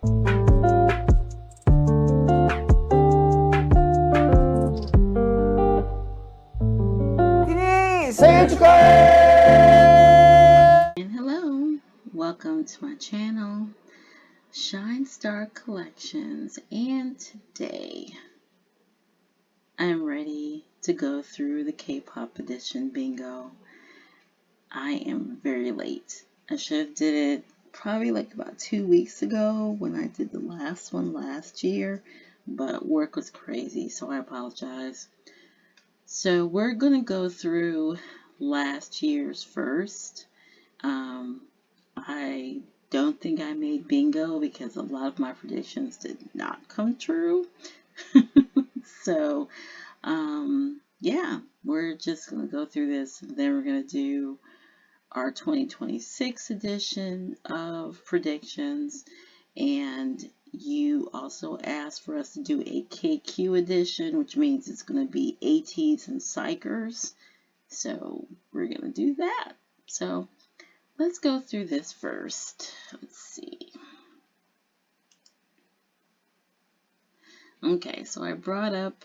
생일 축하해! And hello, welcome to my channel, Shine Star Collections, and today I'm ready to go through the K-pop edition bingo. I am very late. I should have did it probably like about 2 weeks ago when I did the last one last year, but work was crazy, so I apologize. So we're going to go through last year's first. I don't think I made bingo because a lot of my predictions did not come true. So, yeah, we're just going to go through this, and then we're going to do our 2026 edition of predictions. And you also asked for us to do a KQ edition, which means it's going to be ATEEZ and Xikers. So we're going to do that. So let's go through this first. Let's see. Okay, so I brought up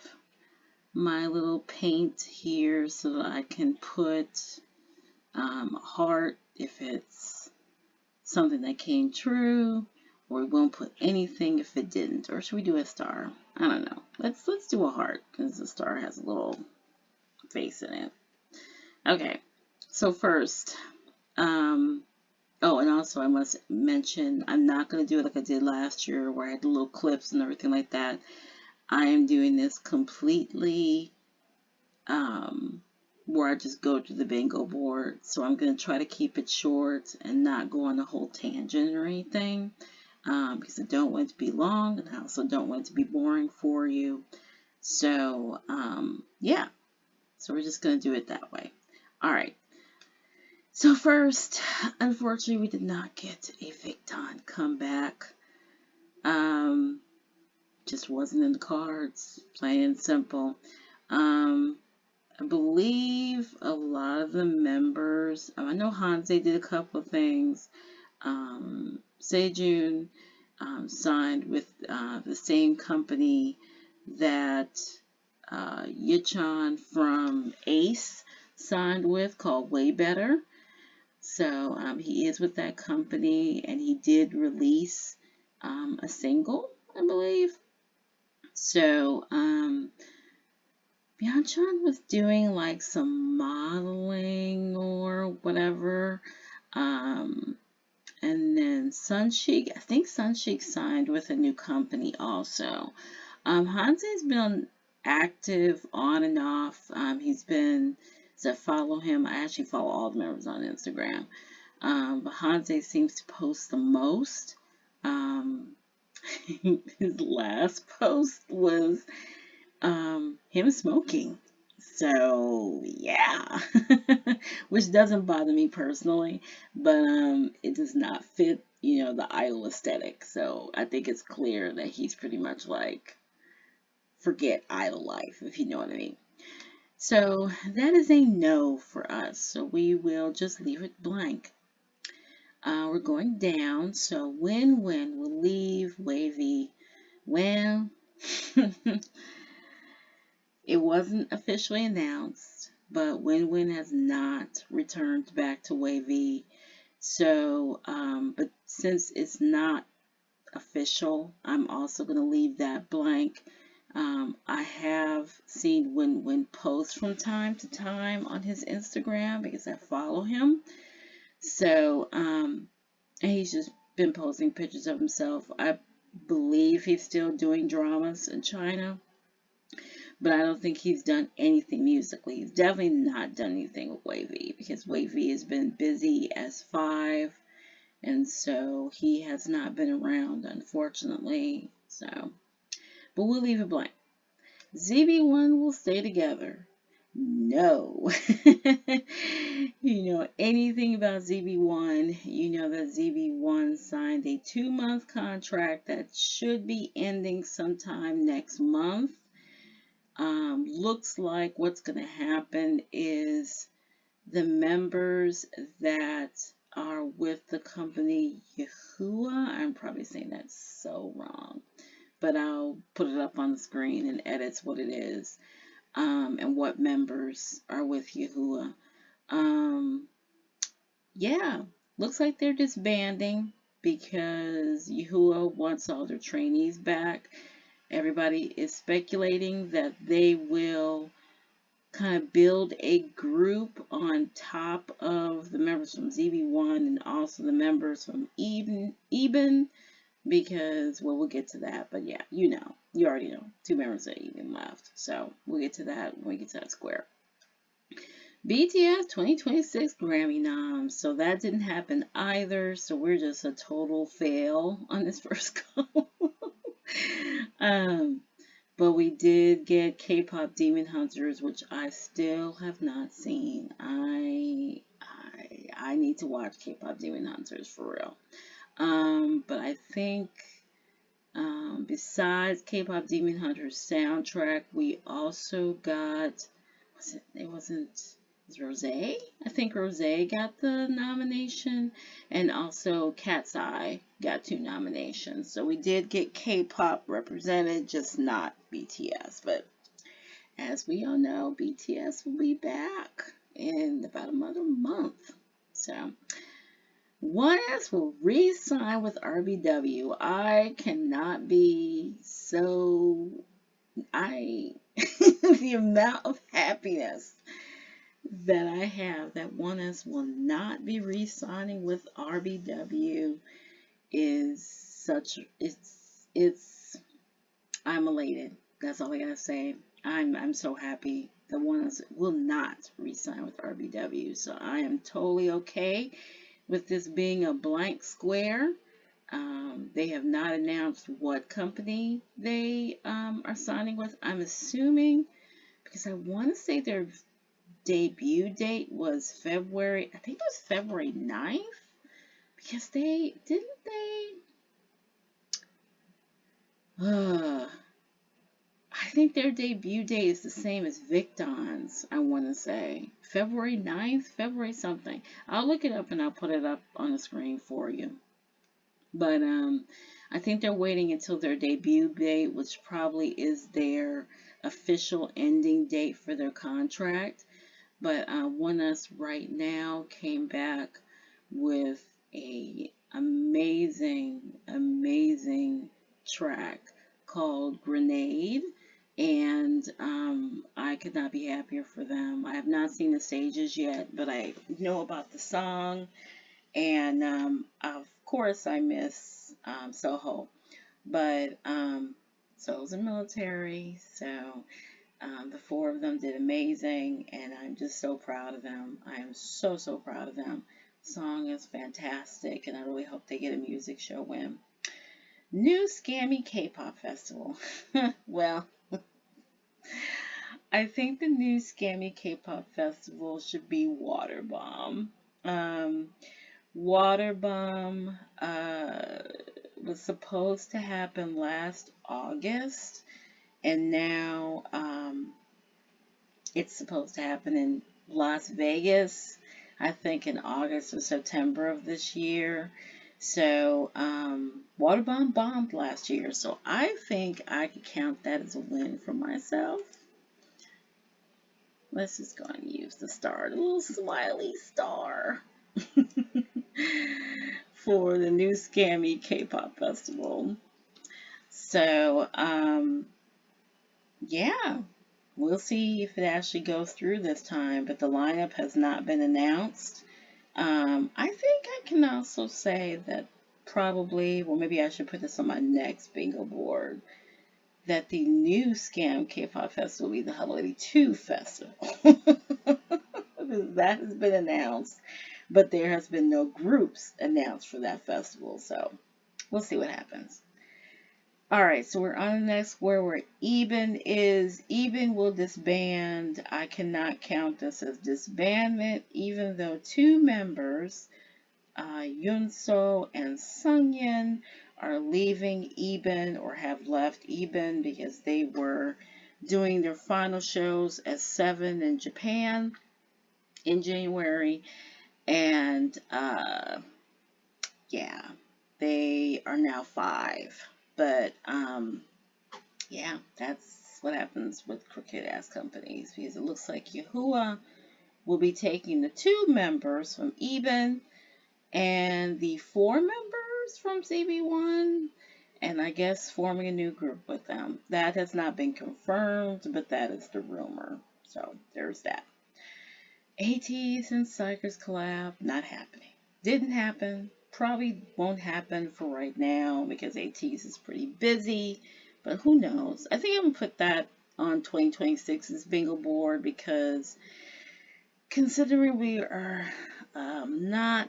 my little paint here so that I can put a heart if it's something that came true, or we won't put anything if it didn't. Or should we do a star? I don't know. Let's do a heart because the star has a little face in it. Okay, so first, oh, and also I must mention, I'm not going to do it like I did last year where I had the little clips and everything like that. I am doing this completely where I just go to the bingo board. So I'm going to try to keep it short and not go on a whole tangent or anything because I don't want it to be long and I also don't want it to be boring for you. So, yeah. So we're just going to do it that way. All right. So first, unfortunately, we did not get a Victon comeback. Just wasn't in the cards, plain and simple. I believe a lot of the members, I know Hanse did a couple of things. Sejun signed with the same company that Yichan from ACE signed with, called Way Better. So he is with that company, and he did release a single, I believe. So Byeonchan was doing like some modeling or whatever. And then Sunshik, I think Sunshik signed with a new company also. Hanse's been active on and off. He's been, so I follow him. I actually follow all the members on Instagram. But Hanse seems to post the most. His last post was him smoking. So yeah, which doesn't bother me personally, but it does not fit, the idol aesthetic. So I think it's clear that he's pretty much like, forget idol life, if you know what I mean. So that is a no for us. So we will just leave it blank. We're going down. So when we'll leave Wavy. Well, it wasn't officially announced, but Win has not returned back to Wavy. So, but since it's not official, I'm also going to leave that blank. I have seen Win post from time to time on his Instagram because I follow him. So, and he's just been posting pictures of himself. I believe he's still doing dramas in China, but I don't think he's done anything musically. He's definitely not done anything with Wavy because Wavy has been busy as 5, and so he has not been around, unfortunately. So, but we'll leave it blank. ZB1 will stay together. No. Anything about ZB1, that ZB1 signed a 2-month contract that should be ending sometime next month. Looks like what's going to happen is the members that are with the company Yahuwah. I'm probably saying that so wrong, but I'll put it up on the screen and edit what it is, and what members are with Yahuwah. Yeah, looks like they're disbanding because Yahuwah wants all their trainees back. Everybody is speculating that they will kind of build a group on top of the members from ZB1 and also the members from Eben, because, well, we'll get to that. But yeah, you already know, 2 members of Eben left. So we'll get to that when we get to that square. BTS 2026 Grammy noms. So that didn't happen either. So we're just a total fail on this first go. But we did get K-pop Demon Hunters, which I still have not seen. I need to watch K-pop Demon Hunters for real. But I think besides K-pop Demon Hunters soundtrack, we also got, it was Rose? I think Rose got the nomination, and also Cat's Eye got 2 nominations. So we did get K-pop represented, just not BTS. But as we all know, BTS will be back in about another month. So ONEUS will re-sign with RBW. I cannot be so... the amount of happiness that I have that ONEUS will not be re-signing with RBW is such, I'm elated. That's all I gotta say. I'm so happy that ONEUS will not re-sign with RBW. So I am totally okay with this being a blank square. They have not announced what company they are signing with. I'm assuming, because I want to say their debut date was February, I think it was February 9th, because I think their debut date is the same as Victon's, I want to say. February 9th, February something. I'll look it up and I'll put it up on the screen for you. But I think they're waiting until their debut date, which probably is their official ending date for their contract. But ONEUS right now came back with a amazing track called Grenade, and I could not be happier for them. I have not seen the stages yet, but I know about the song, and of course I miss Soho, but Soho's in military, so the 4 of them did amazing, and I'm just so proud of them. I am so proud of them. The song is fantastic, and I really hope they get a music show win. New Scammy K-pop Festival. Well, I think the new Scammy K-pop Festival should be Water Bomb. Water Bomb was supposed to happen last August, and now it's supposed to happen in Las Vegas, I think in August or September of this year. So Water Bomb bombed last year, so I think I could count that as a win for myself. Let's just go and use the star, the little smiley star, for the new Scammy K-pop Festival. So, yeah, we'll see if it actually goes through this time, but the lineup has not been announced. I think I can also say that probably, well, maybe I should put this on my next bingo board, that the new Scam K-pop Festival will be the Hello Lady 2 Festival. That has been announced, but there has been no groups announced for that festival, so we'll see what happens. Alright, so we're on the next square where Eben is. Eben will disband. I cannot count this as disbandment, even though 2 members, Yunso and Sungyeon, are leaving Eben or have left Eben because they were doing their final shows as 7 in Japan in January. And yeah, they are now 5. But yeah, that's what happens with crooked ass companies, because it looks like Yahuwah will be taking the 2 members from Eben and the 4 members from CB1, and I guess forming a new group with them. That has not been confirmed, but that is the rumor. So there's that. ATEEZ and Xikers collab, not happening. Didn't happen. Probably won't happen for right now because ATEEZ is pretty busy, but who knows? I think I'm going to put that on 2026's bingo board, because considering we are not,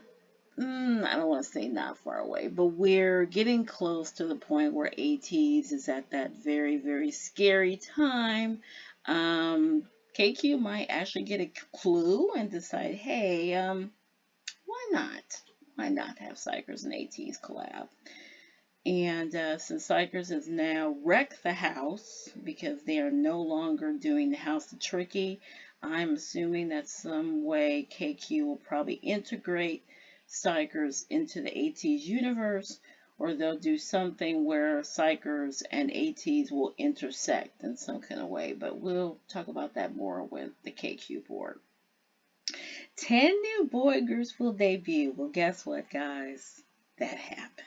I don't want to say not far away, but we're getting close to the point where ATEEZ is at that very, very scary time. KQ might actually get a clue and decide, hey, why not? Why not have Xikers and ATEEZ collab? And since Xikers has now wrecked the house because they are no longer doing the House of Tricky, I'm assuming that some way KQ will probably integrate Xikers into the ATEEZ universe, or they'll do something where Xikers and ATEEZ will intersect in some kind of way. But we'll talk about that more with the KQ board. 10 new boy groups will debut. Well, guess what, guys? That happened.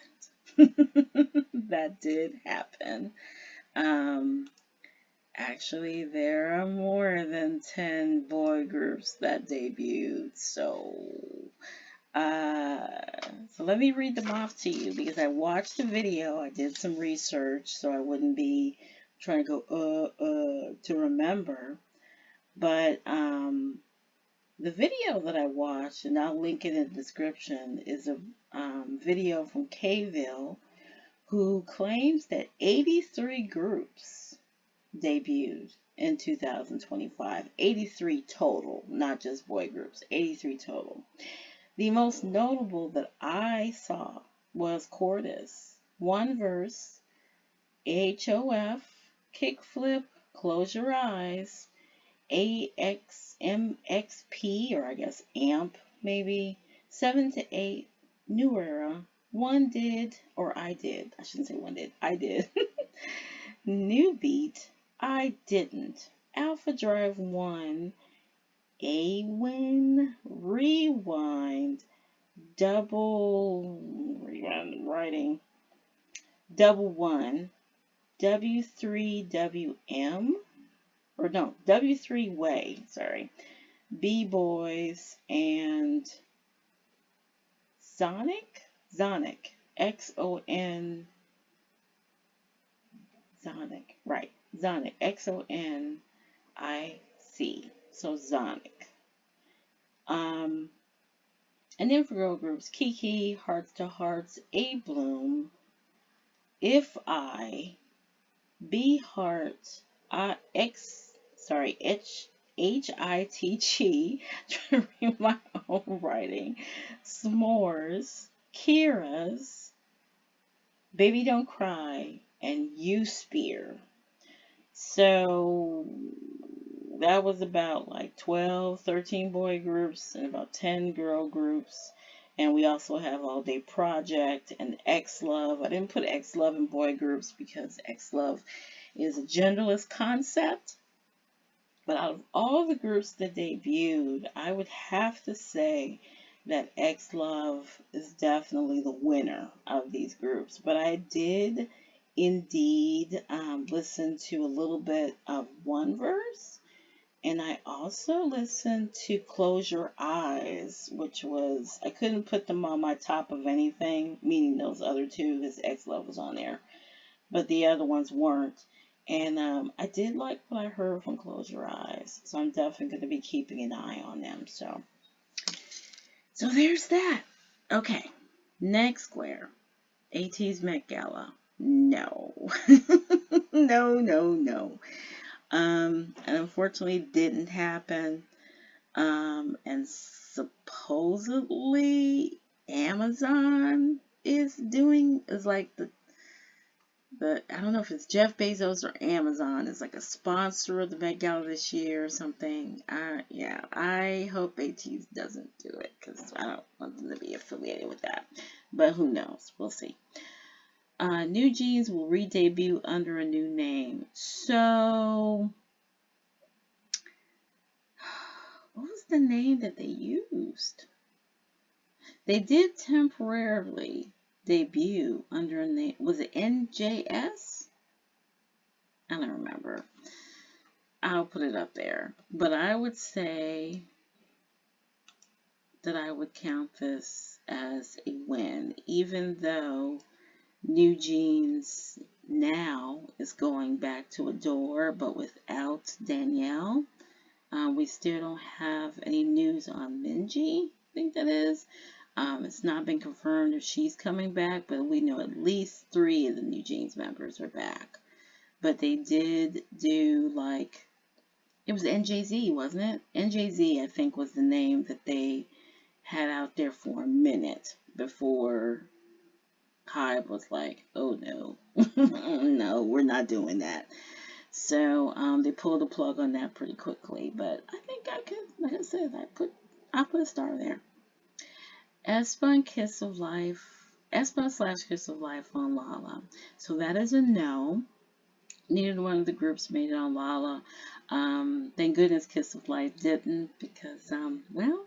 That did happen. Actually, there are more than 10 boy groups that debuted. So let me read them off to you, because I watched the video. I did some research so I wouldn't be trying to go to remember. But the video that I watched, and I'll link it in the description, is a video from Kville, who claims that 83 groups debuted in 2025. 83 total, not just boy groups, 83 total. The most notable that I saw was Cordis, One Verse, HOF, Kickflip, Close Your Eyes, AXMXP, or I guess AMP maybe, 7 to 8, New Era, One Did, or I Did, I shouldn't say One Did, I Did, New Beat, I Didn't, Alpha Drive 1, AWIN, Rewind, Double One, W3WM, or no, W3 Way, sorry, B-Boys, and Zonic, X-O-N, right, Zonic, X-O-N-I-C, so Zonic. And then for girl groups, Kiki, Hearts to Hearts, A Bloom, If I, B Heart, HITG, trying to read my own writing, S'mores, Kira's, Baby Don't Cry, and You Spear. So that was about like 12, 13 boy groups and about 10 girl groups. And we also have All Day Project and X Love. I didn't put X Love in boy groups because X Love is a genderless concept. But out of all the groups that debuted, I would have to say that X Love is definitely the winner of these groups. But I did indeed listen to a little bit of One Verse. And I also listened to Close Your Eyes, which was, I couldn't put them on my top of anything, meaning those other two, because X Love was on there. But the other ones weren't. And I did like what I heard from Close Your Eyes. So I'm definitely going to be keeping an eye on them. So there's that. Okay. Next square. ATEEZ Met Gala. No. No. And unfortunately didn't happen. And supposedly Amazon is like but I don't know if it's Jeff Bezos or Amazon is like a sponsor of the Met Gala this year or something. Yeah, I hope ATEEZ doesn't do it because I don't want them to be affiliated with that. But who knows? We'll see. New Jeans will re-debut under a new name. So, what was the name that they used? They did temporarily debut under a name. Was it NJS? I don't remember. I'll put it up there. But I would say that I would count this as a win, even though New Jeans now is going back to Adore, but without Danielle. We still don't have any news on Minji, I think that is. It's not been confirmed if she's coming back, but we know at least 3 of the New Jeans members are back. But they did do like, it was NJZ, wasn't it? NJZ, I think, was the name that they had out there for a minute before Hybe was like, oh no, no, we're not doing that. So they pulled the plug on that pretty quickly. But I think I could, like I said, I put a star there. aespa Kiss of Life, aespa / Kiss of Life on Lala. So that is a no. Neither one of the groups made it on Lala. Thank goodness Kiss of Life didn't because, well,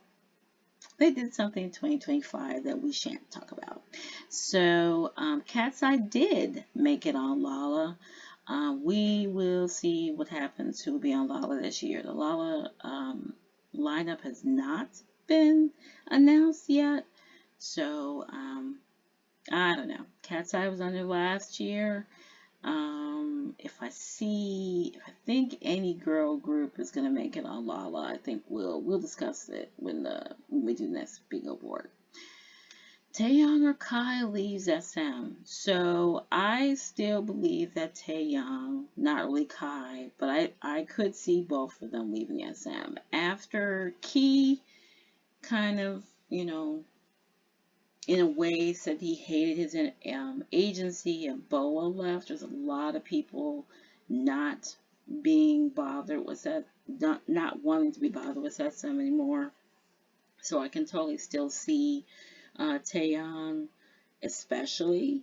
they did something in 2025 that we shan't talk about. So, Cat's Eye did make it on Lala. We will see what happens who will be on Lala this year. The Lala lineup has not been announced yet. So, I don't know. Cat's Eye was on there last year. If I think any girl group is gonna make it on Lala, I think we'll discuss it when we do the next bingo board. Taeyong or Kai leaves SM. So I still believe that Taeyong, not really Kai, but I could see both of them leaving SM after Key kind of, in a way said he hated his agency and Boa left. There's a lot of people not being bothered with that, not wanting to be bothered with SM anymore. So I can totally still see Taeyong, especially.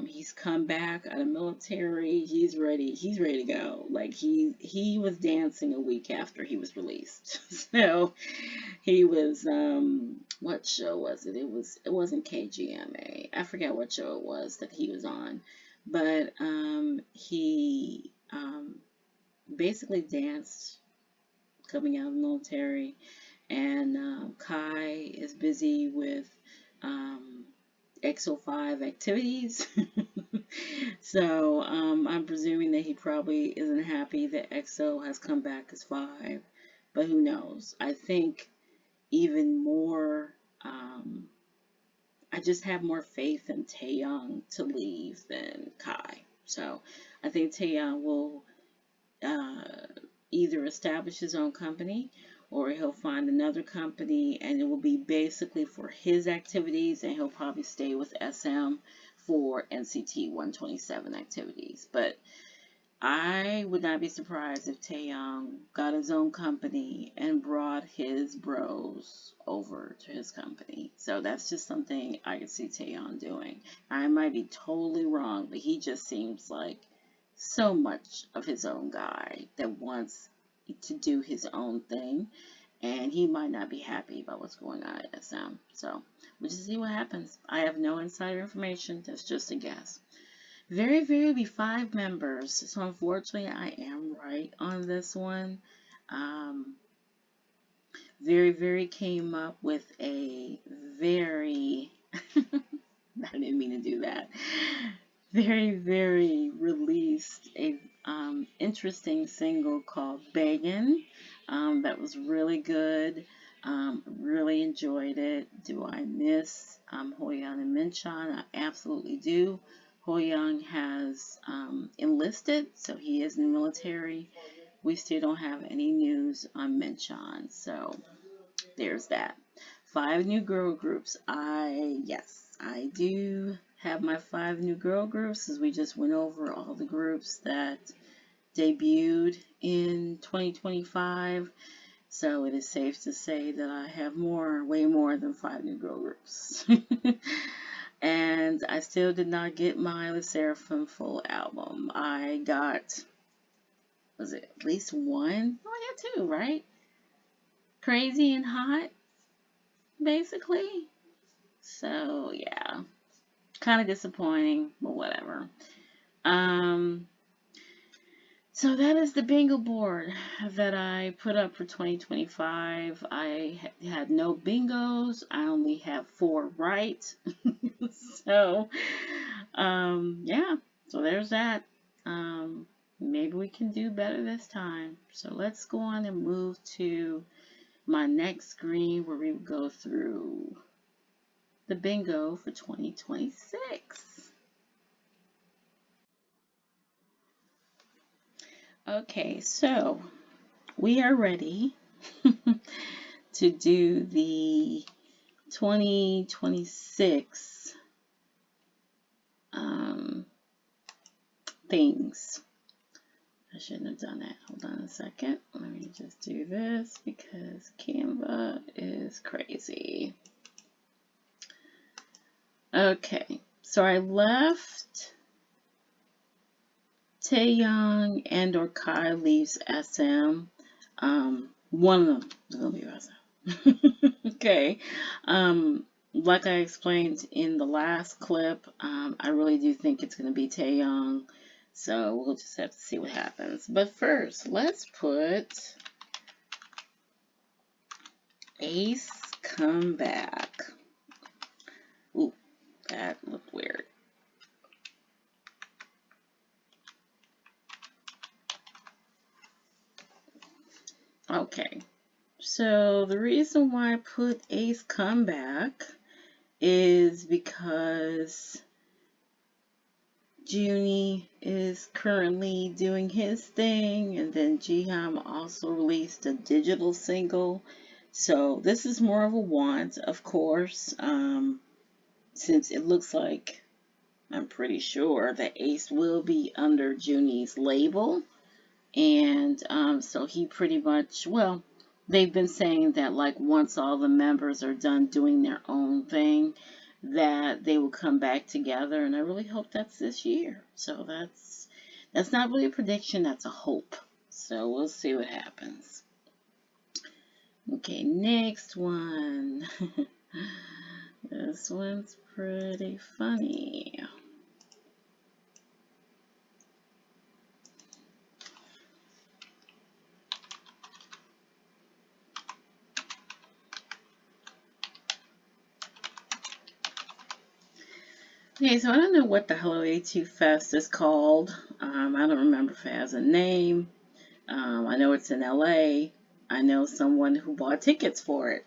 He's come back out of military. He's ready. He's ready to go. Like he was dancing a week after he was released. So he was what show was it? It wasn't KGMA. I forget what show it was that he was on. But he basically danced coming out of the military, and Kai is busy with XO5 activities. So I'm presuming that he probably isn't happy that EXO has come back as 5, but who knows? I think even more, I just have more faith in Taeyong to leave than Kai. So I think Taeyong will either establish his own company or he'll find another company and it will be basically for his activities, and he'll probably stay with SM for NCT 127 activities. But I would not be surprised if Taeyong got his own company and brought his bros over to his company. So that's just something I could see Taeyong doing. I might be totally wrong, but he just seems like so much of his own guy that wants to do his own thing, and he might not be happy about what's going on at SM. So we'll just see what happens. I have no insider information. That's just a guess. Very, very be 5 members. So unfortunately, I am right on this one. Very, very came up with a very, I didn't mean to do that. Very, very released a interesting single called Beggin'. That was really good. Really enjoyed it. Do I miss Hoyeon and Minchon? I absolutely do. Hoyeon has enlisted, so he is in the military. We still don't have any news on Minchon, so there's that. 5 new girl groups. Yes, I do have my 5 new girl groups, as we just went over all the groups that debuted in 2025. So it is safe to say that I have way more than 5 new girl groups. And I still did not get my Le Seraphim full album. I got, was it at least one? Oh, I got 2, right? Crazy and Hot, basically. So yeah, kind of disappointing, but whatever. So that is the bingo board that I put up for 2025. I had no bingos. I only have 4 right. So, yeah. So there's that. Maybe we can do better this time. So let's go on and move to my next screen where we go through the bingo for 2026. Okay, so we are ready to do the 2026 things. I shouldn't have done that. Hold on a second. Let me just do this because Canva is crazy. Okay, so I left Taeyong and or Kai leaves SM. One of them is going to leave SM. Okay. Like I explained in the last clip, I really do think it's going to be Taeyong. So we'll just have to see what happens. But first, let's put ATEEZ Comeback. Ooh, that looked weird. Okay, so the reason why I put ATEEZ Comeback is because Junie is currently doing his thing, and then Jihan also released a digital single. So this is more of a want, of course, since it looks like, I'm pretty sure that ATEEZ will be under Junie's label. And so he pretty much, well, they've been saying that like once all the members are done doing their own thing, that they will come back together, and I really hope that's this year. So that's not really a prediction, that's a hope. So we'll see what happens. Okay, next one. This one's pretty funny. Okay, so I don't know what the Hello A2 Fest is called. I don't remember if it has a name. I know it's in LA. I know someone who bought tickets for it.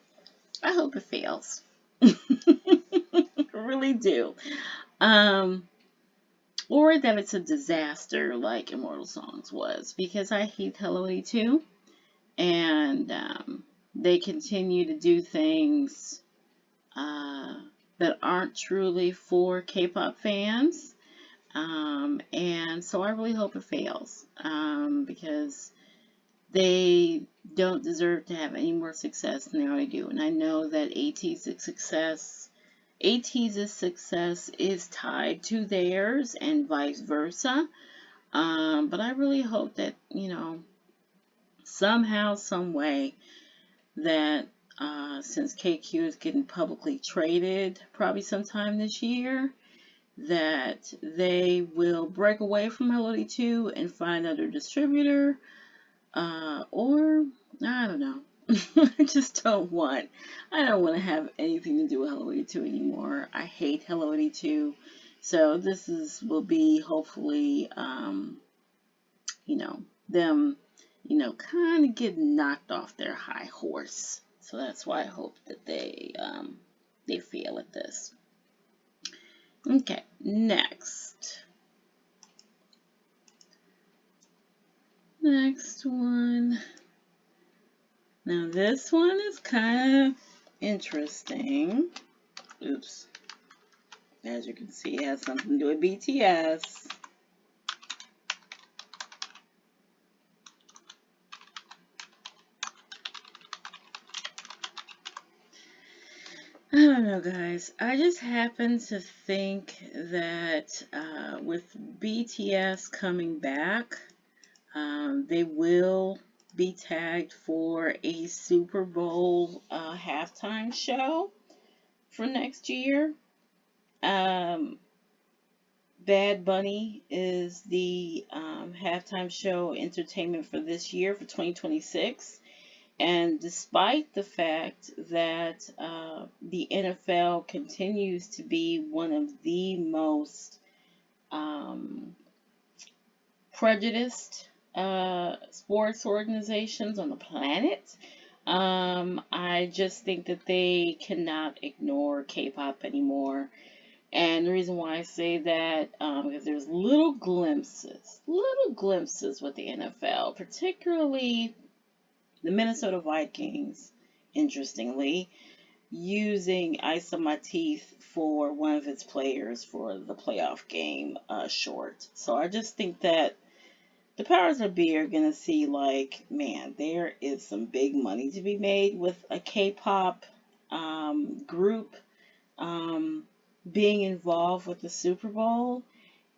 I hope it fails. I really do. Or that it's a disaster like Immortal Songs was, because I hate Hello A2, and they continue to do things that aren't truly for K-pop fans. And so I really hope it fails, because they don't deserve to have any more success than they already do. And I know that ATEEZ's success is tied to theirs and vice versa. But I really hope that, somehow, some way, that since KQ is getting publicly traded probably sometime this year, that they will break away from Hello A2 and find another distributor, or I don't know. I just don't want to have anything to do with Hello A2 anymore. I hate Hello A2. So this will be hopefully, them, kind of get knocked off their high horse. So that's why I hope that they fail at this. Okay, next. Next one. Now this one is kind of interesting. Oops. As you can see, it has something to do with BTS. I don't know, guys. I just happen to think that with BTS coming back, they will be tagged for a Super Bowl halftime show for next year. Um, Bad Bunny is the halftime show entertainment for this year, for 2026. And despite the fact that the NFL continues to be one of the most prejudiced sports organizations on the planet, I just think that they cannot ignore K-pop anymore. And the reason why I say that, because there's little glimpses with the NFL, particularly the Minnesota Vikings, interestingly, using Ice on My Teeth for one of its players for the playoff game short. So I just think that the powers that be are going to see, like, man, there is some big money to be made with a K-pop group being involved with the Super Bowl.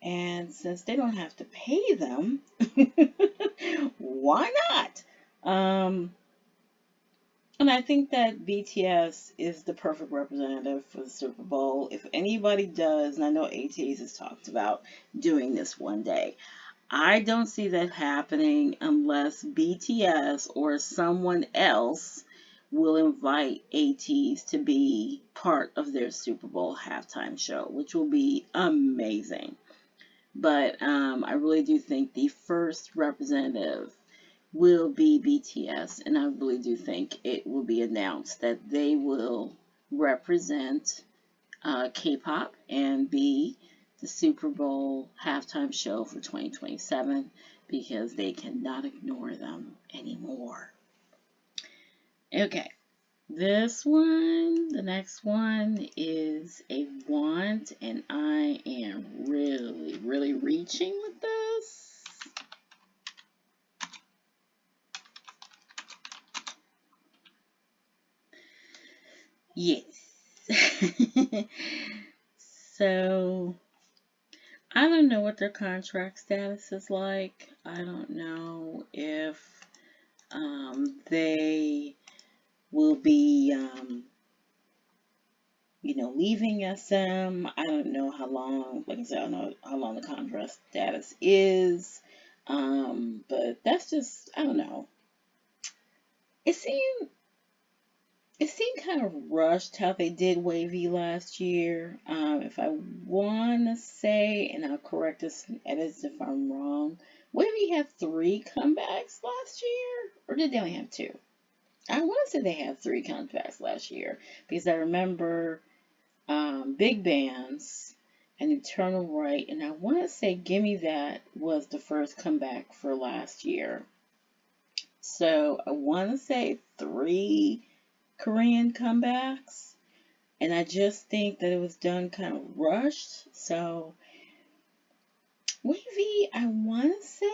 And since they don't have to pay them, why not? And I think that BTS is the perfect representative for the Super Bowl. If anybody does, and I know ATEEZ has talked about doing this one day, I don't see that happening unless BTS or someone else will invite ATEEZ to be part of their Super Bowl halftime show, which will be amazing. But I really do think the first representative will be BTS, and I really do think it will be announced that they will represent K-pop and be the Super Bowl halftime show for 2027, because they cannot ignore them anymore. Okay, the next one is a want, and I am really, really reaching with this. Yes. So, I don't know what their contract status is like. I don't know if they will be, leaving SM. I don't know how long, like I said, I don't know how long the contract status is. But that's just, I don't know. It seemed kind of rushed how they did Wavy last year. If I want to say, and I'll correct this in edits if I'm wrong, Wavy had 3 comebacks last year, or did they only have 2? I want to say they had 3 comebacks last year, because I remember Big Bands and Eternal Right, and I want to say Gimme That was the first comeback for last year. So I want to say 3 Korean comebacks, and I just think that it was done kind of rushed. So Wavy, I want to say,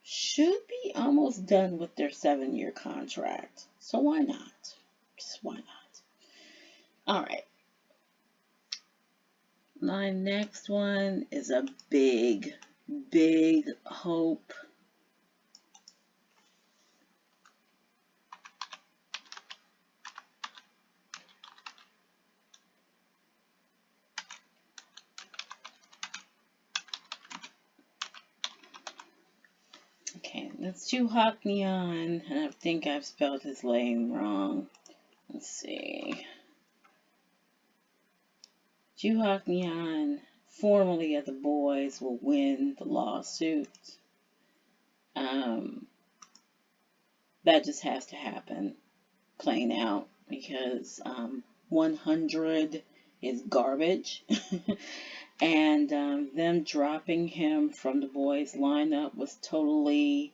should be almost done with their 7-year contract. So why not? Just why not? All right. My next one is a big, big hope. Okay, that's Joohak Neon, and I think I've spelled his name wrong. Let's see. Joohak Neon, formerly of the Boys, will win the lawsuit. That just has to happen, plain out, because 100 is garbage. And them dropping him from the Boys lineup was totally,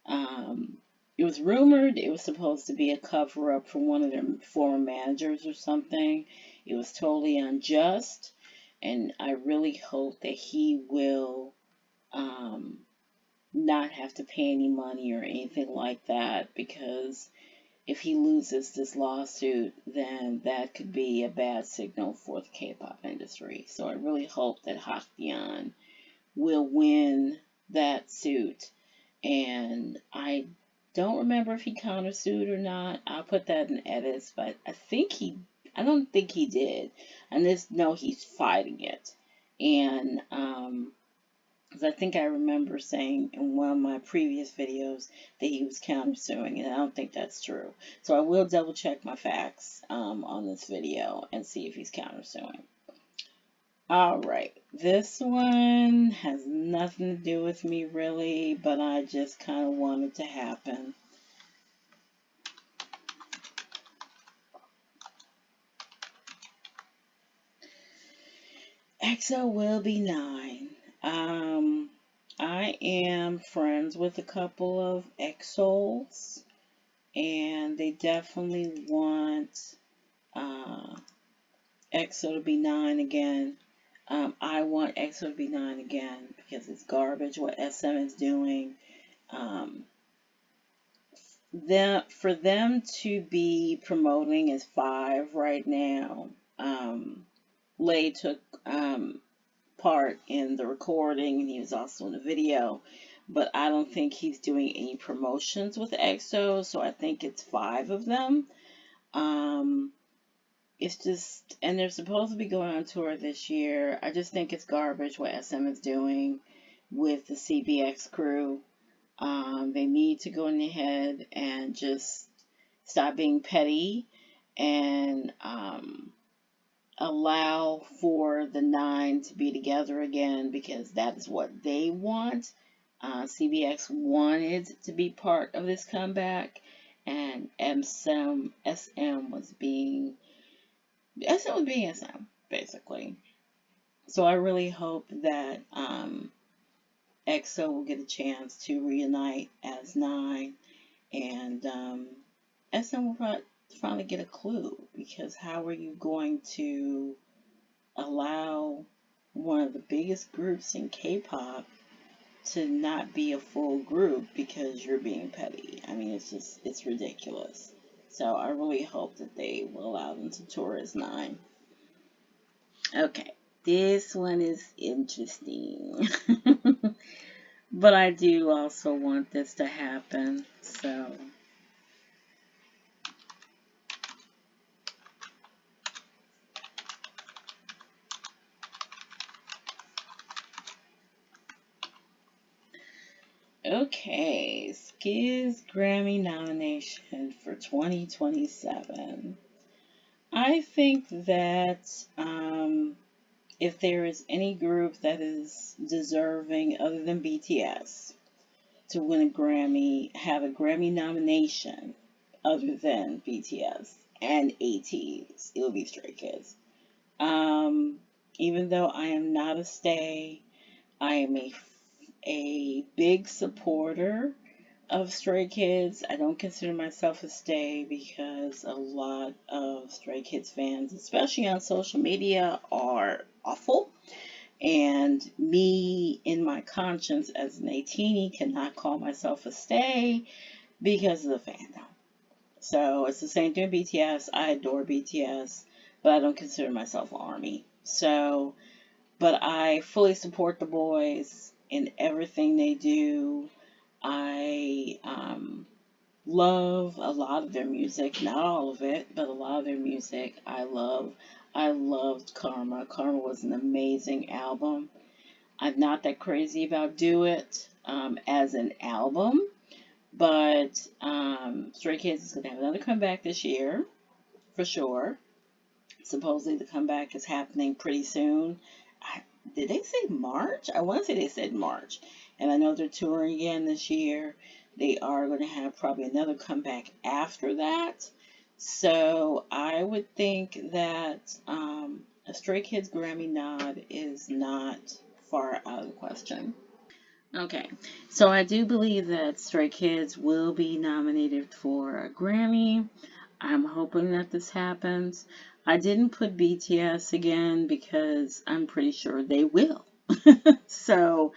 it was rumored it was supposed to be a cover-up from one of their former managers or something. It was totally unjust. And I really hope that he will not have to pay any money or anything like that, because if he loses this lawsuit, then that could be a bad signal for the K-pop industry. So I really hope that Hakbyeon will win that suit. And I don't remember if he countersued or not. I'll put that in edits, but I don't think he did. I just know he's fighting it. And 'cause I think I remember saying in one of my previous videos that he was countersuing, and I don't think that's true. So I will double check my facts on this video and see if he's countersuing. Alright, this one has nothing to do with me really, but I just kind of want it to happen. EXO will be 9. I am friends with a couple of EXOs, and they definitely want EXO to be 9 again. I want EXO to be 9 again because it's garbage what SM is doing. For them to be promoting as 5 right now, Lay took part in the recording, and he was also in the video, but I don't think he's doing any promotions with EXO, so I think it's 5 of them. It's just, and they're supposed to be going on tour this year. I just think it's garbage what SM is doing with the CBX crew. They need to go in ahead and just stop being petty and allow for the 9 to be together again, because that is what they want. CBX wanted to be part of this comeback, and SM was being SM, basically. So I really hope that EXO will get a chance to reunite as 9, and SM will finally get a clue, because how are you going to allow one of the biggest groups in K-pop to not be a full group because you're being petty? I mean, it's ridiculous. So I really hope that they will allow them to tour as 9. Okay, this one is interesting. But I do also want this to happen, so. Okay, Skiz Grammy nomination for 2027. I think that if there is any group that is deserving other than BTS to win a Grammy, have a Grammy nomination other than BTS and ATEEZ, it'll be Stray Kids. Even though I am not a stay, I am a big supporter of Stray Kids. I don't consider myself a stay because a lot of Stray Kids fans, especially on social media, are awful. And me, in my conscience as an ATEEZ, cannot call myself a stay because of the fandom. So it's the same thing with BTS. I adore BTS, but I don't consider myself an ARMY. So, but I fully support the boys in everything they do. I love a lot of their music, not all of it, but a lot of their music I love. I loved Karma. Karma was an amazing album. I'm not that crazy about Do It as an album, but Stray Kids is going to have another comeback this year, for sure. Supposedly the comeback is happening pretty soon. Did they say March? I want to say they said March. And I know they're touring again this year. They are going to have probably another comeback after that. So I would think that a Stray Kids Grammy nod is not far out of the question. Okay, so I do believe that Stray Kids will be nominated for a Grammy. I'm hoping that this happens. I didn't put BTS again because I'm pretty sure they will. So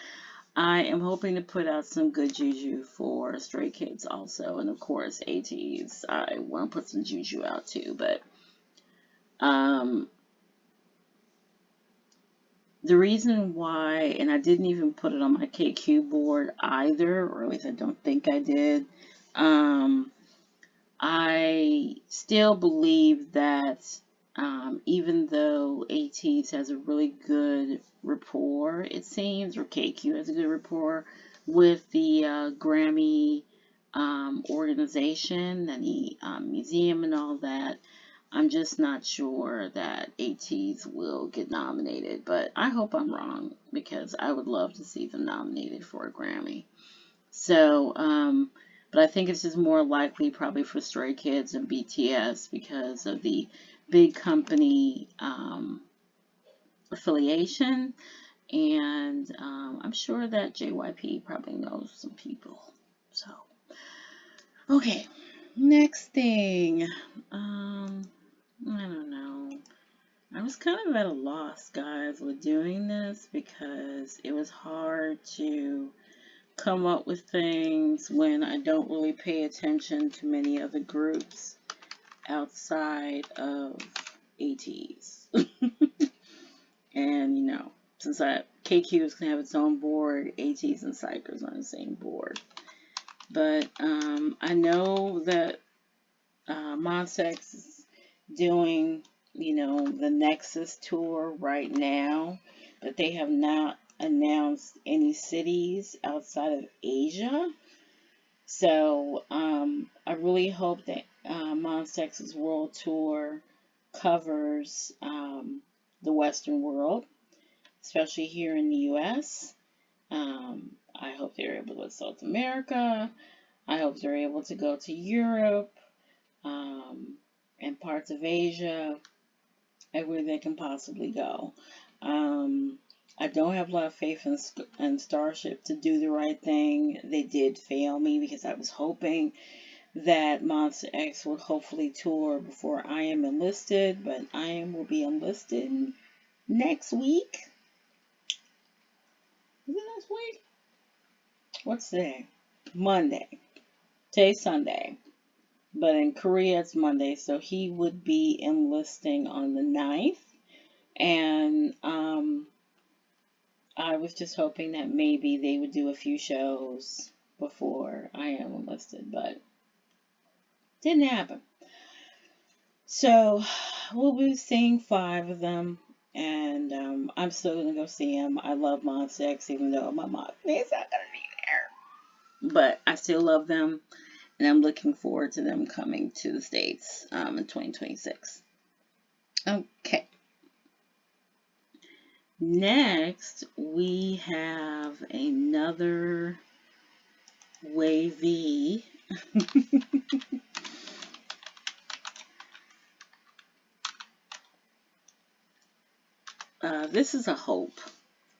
I am hoping to put out some good juju for Stray Kids also, and of course ATEEZ. I want to put some juju out too, but um, the reason why, and I didn't even put it on my KQ board either, or at least I don't think I did. Um, I still believe that even though ATEEZ has a really good rapport, it seems, or KQ has a good rapport with the Grammy organization and the museum and all that, I'm just not sure that ATEEZ will get nominated. But I hope I'm wrong because I would love to see them nominated for a Grammy. So, but I think it's just more likely probably for Stray Kids and BTS because of the big company affiliation. And I'm sure that JYP probably knows some people. So, okay. Next thing. I don't know. I was kind of at a loss, guys, with doing this because it was hard to come up with things when I don't really pay attention to many other groups outside of ATEEZ. And, since KQ is going to have its own board, ATEEZ and Xikers on the same board. But I know that Monsex is doing, the Nexus tour right now, but they have not announced any cities outside of Asia. So I really hope that Monsex's world tour covers the Western world, especially here in the U.S. I hope they're able to go to South America. I hope they're able to go to Europe and parts of Asia, everywhere they can possibly go. I don't have a lot of faith in Starship to do the right thing. They did fail me because I was hoping that Monster X would hopefully tour before I am enlisted, but I am will be enlisted next week. Is it next week? What's today? Monday. Today's Sunday. But in Korea it's Monday, so he would be enlisting on the 9th. And I was just hoping that maybe they would do a few shows before I am enlisted, but didn't happen. So we'll be seeing 5 of them, and I'm still gonna go see them. I love Monsta X, even though my mom is not gonna be there, but I still love them, and I'm looking forward to them coming to the States in 2026. Okay. Next, we have another wavy. This is a hope.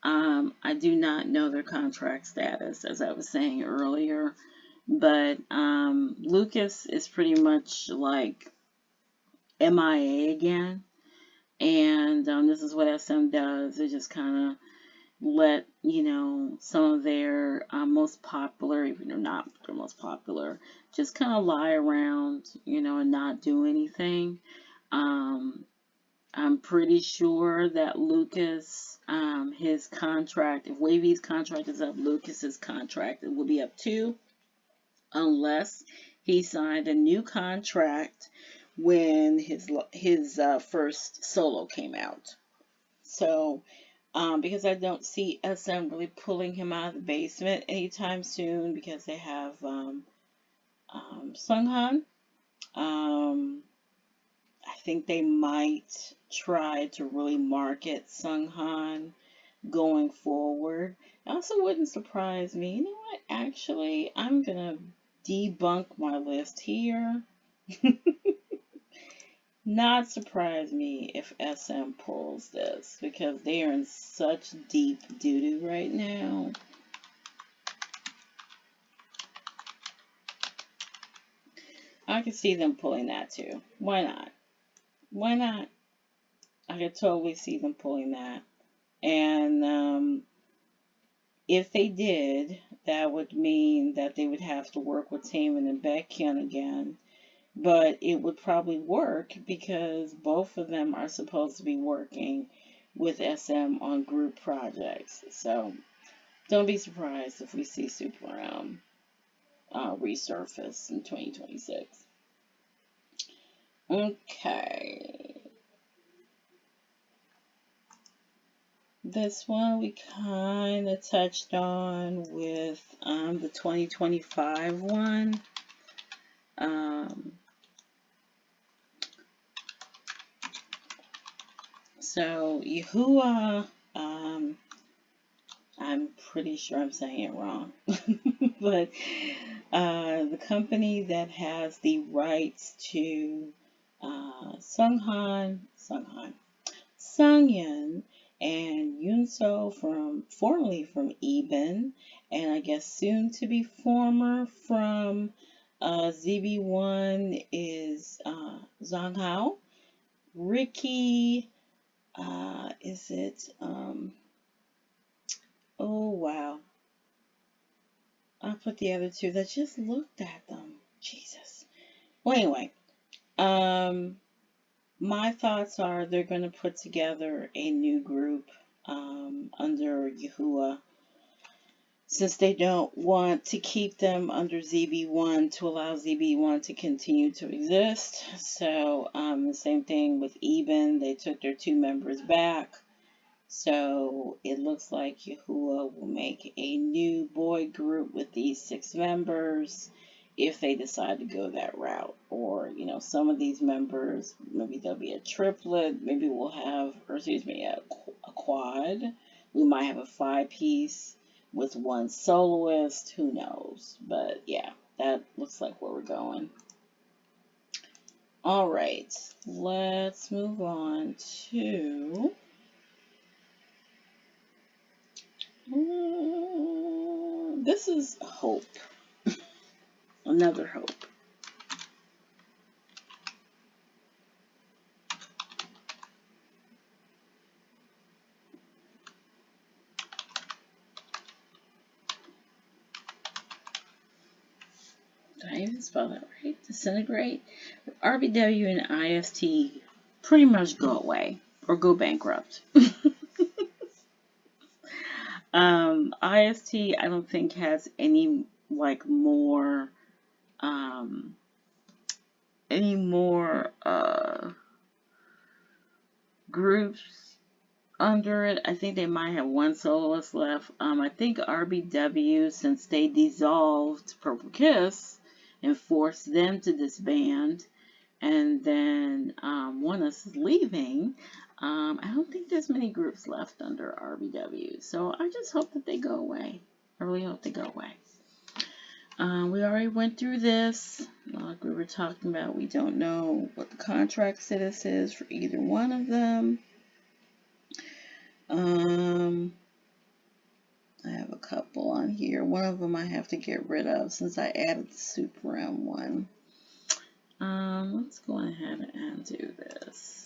I do not know their contract status, as I was saying earlier, but Lucas is pretty much like MIA again, and this is what SM does. It just kind of let some of their most popular, even though not their most popular, just kind of lie around, and not do anything. I'm pretty sure that Lucas, his contract, if Wavy's contract is up, Lucas's contract will be up too, unless he signed a new contract when his first solo came out. So, because I don't see SM really pulling him out of the basement anytime soon, because they have Sunghan. I think they might try to really market Sunghan going forward. It also wouldn't surprise me. You know what? Actually, I'm going to debunk my list here. Not surprise me if SM pulls this, because they are in such deep doo-doo right now. I can see them pulling that too. Why not? Why not? I could totally see them pulling that. And if they did, that would mean that they would have to work with Taemin and Baekhyun again. But it would probably work because both of them are supposed to be working with SM on group projects. So don't be surprised if we see Super Round resurface in 2026. Okay. This one we kind of touched on with the 2025 one. So Yahuwah, I'm pretty sure I'm saying it wrong, but the company that has the rights to Sunghyun, and Yoonso formerly from Eben, and I guess soon to be former from ZB1 is Zonghao. Ricky, is it? Oh wow, I put the other two that just looked at them. Jesus. Well, anyway, my thoughts are they're going to put together a new group under Yahuwah, since they don't want to keep them under ZB1 to allow ZB1 to continue to exist. So the same thing with Eben, they took their 2 members back. So it looks like Yahuwah will make a new boy group with these 6 members if they decide to go that route. Or, some of these members, maybe there'll be a triplet, maybe we'll have, or excuse me, a quad. We might have a 5-piece with 1 soloist, who knows. But yeah, that looks like where we're going. All right, let's move on to this is Hope. Another Hope. Did I even spell that right? Disintegrate. RBW and IST pretty much go away or go bankrupt. IST I don't think has any more groups under it. I think they might have 1 soloist left. I think RBW, since they dissolved Purple Kiss and forced them to disband, and then ONEUS is leaving, I don't think there's many groups left under RBW. So I just hope that they go away. I really hope they go away. We already went through this. Like we were talking about, we don't know what the contract status is for either one of them. I have a couple on here. One of them I have to get rid of since I added the Super M one. Let's go ahead and do this.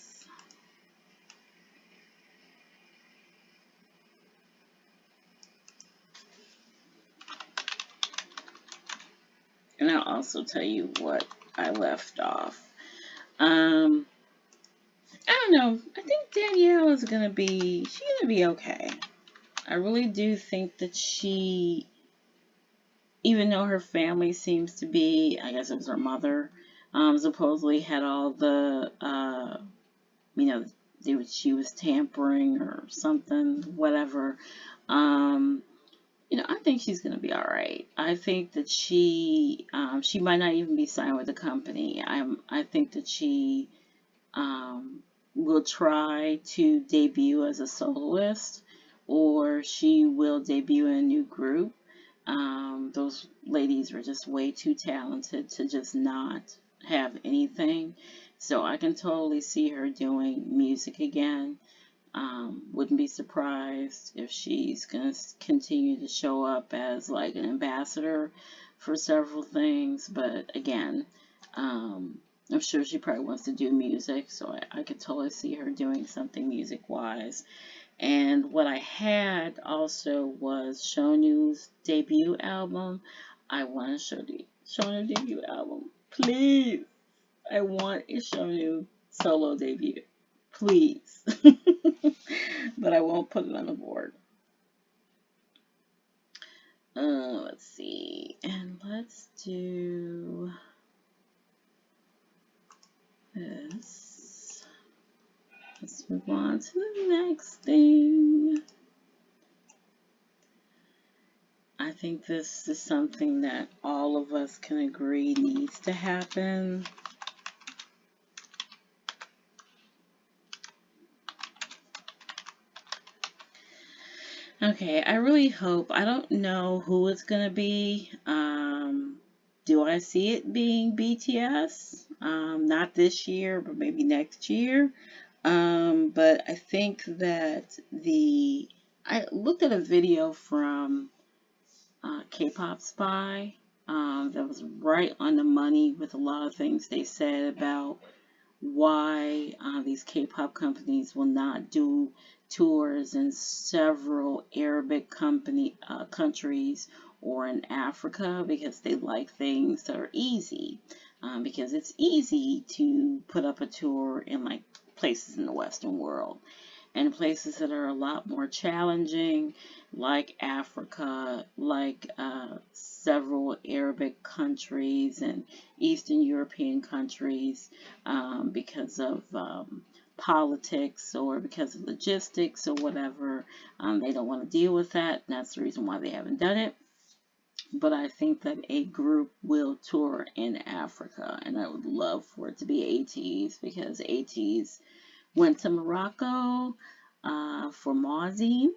And I'll also tell you what I left off. I don't know. I think Danielle is gonna be okay. I really do think that she, even though her family seems to be, I guess it was her mother, supposedly had all the, she was tampering or something, whatever. I think she's going to be all right. I think that she might not even be signed with the company. I think that she will try to debut as a soloist, or she will debut in a new group. Those ladies are just way too talented to just not have anything. So I can totally see her doing music again. Wouldn't be surprised if she's going to continue to show up as an ambassador for several things. But again, I'm sure she probably wants to do music, so I could totally see her doing something music-wise. And what I had also was Shonu's debut album. I want a Shonu debut album. Please. I want a Shonu solo debut. Please. But I won't put it on the board. Let's see. And let's do this. Let's move on to the next thing. I think this is something that all of us can agree needs to happen. Okay, I really hope, I don't know who it's going to be. Do I see it being BTS? Not this year, but maybe next year. But I think that I looked at a video from K-pop Spy that was right on the money with a lot of things they said about why these K-pop companies will not do tours in several Arabic countries or in Africa, because they like things that are easy. Because it's easy to put up a tour in like places in the Western world, and places that are a lot more challenging, like Africa, like several Arabic countries and Eastern European countries, because of politics or because of logistics or whatever. They don't want to deal with that, and that's the reason why they haven't done it. But I think that a group will tour in Africa, and I would love for it to be ATEEZ, because ATEEZ went to Morocco for Mawzine,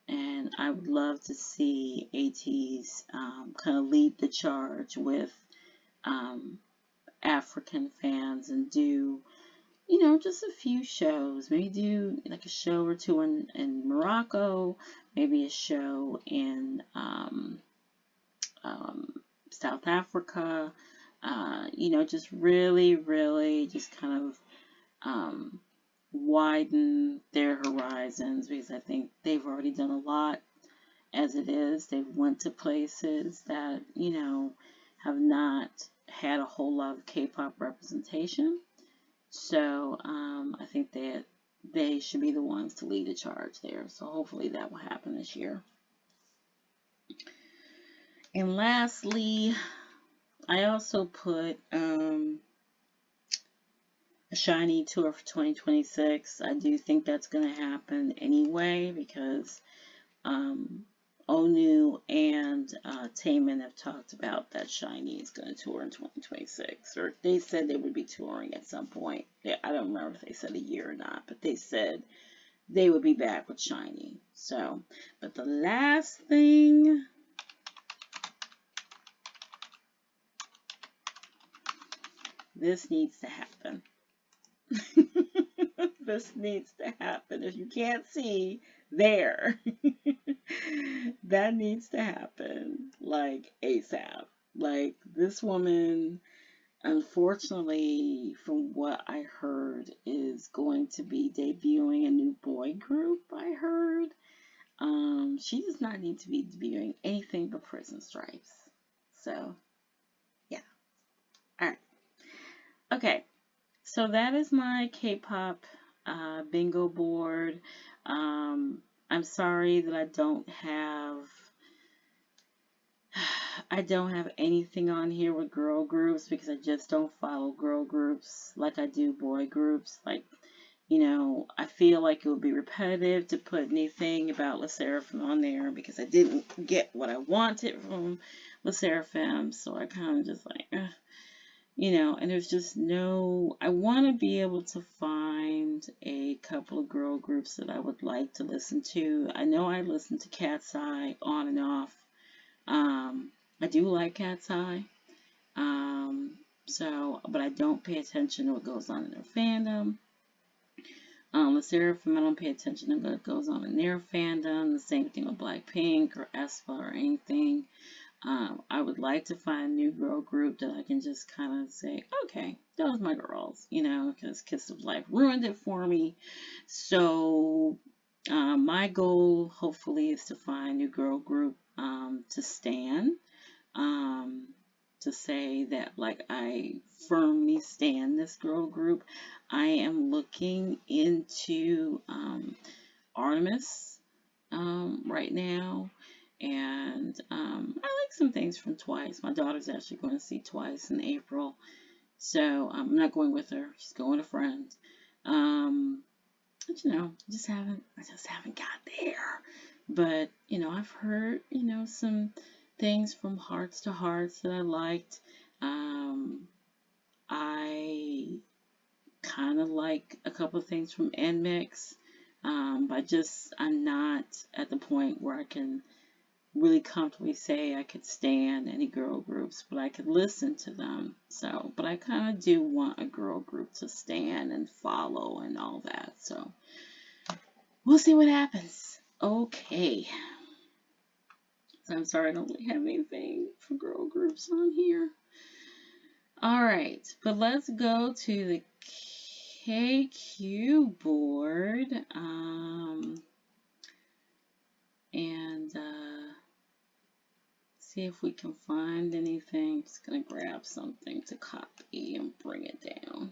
and I would love to see ATEEZ kind of lead the charge with African fans and do, just a few shows. Maybe do like a show or two in Morocco, maybe a show in South Africa, just really, really just kind of widen their horizons, because I think they've already done a lot as it is. They've went to places that, have not had a whole lot of K-pop representation. So I think that they should be the ones to lead the charge there. So hopefully that will happen this year. And lastly, I also put a SHINee tour for 2026. I do think that's going to happen anyway, because Onu and Taemin have talked about that SHINee is going to tour in 2026. Or they said they would be touring at some point. I don't remember if they said a year or not, but they said they would be back with SHINee. So, but the last thing, this needs to happen. This needs to happen. If you can't see, there. That needs to happen, like ASAP. Like, this woman, unfortunately, from what I heard, is going to be debuting a new boy group, I heard. She does not need to be debuting anything but Prison Stripes. So, yeah. Alright. Okay. So that is my K-pop bingo board. I'm sorry that I don't have anything on here with girl groups, because I just don't follow girl groups like I do boy groups. Like, I feel like it would be repetitive to put anything about LE SSERAFIM on there, because I didn't get what I wanted from LE SSERAFIM, so I kind of just like, and there's just I want to be able to find a couple of girl groups that I would like to listen to. I know I listen to Cat's Eye on and off. I do like Cat's Eye. But I don't pay attention to what goes on in their fandom. LE SSERAFIM, I don't pay attention to what goes on in their fandom. The same thing with Blackpink or aespa or anything. I would like to find a new girl group that I can just kind of say, okay, those my girls, because Kiss of Life ruined it for me. So my goal, hopefully, is to find a new girl group to stand, um, to say that, like, I firmly stand this girl group. I am looking into Artemis right now. And I like some things from Twice. My daughter's actually going to see Twice in April. So I'm not going with her. She's going with a friend. But I just haven't got there. But, I've heard, some things from Hearts to Hearts that I liked. I kind of like a couple of things from NMIX. I'm not at the point where I can really comfortably say I could stand any girl groups, but I could listen to them. So, but I kind of do want a girl group to stand and follow and all that. So, we'll see what happens. Okay. So I'm sorry I don't really have anything for girl groups on here. All right, but let's go to the KQ board. And see if we can find anything. I'm just going to grab something to copy and bring it down.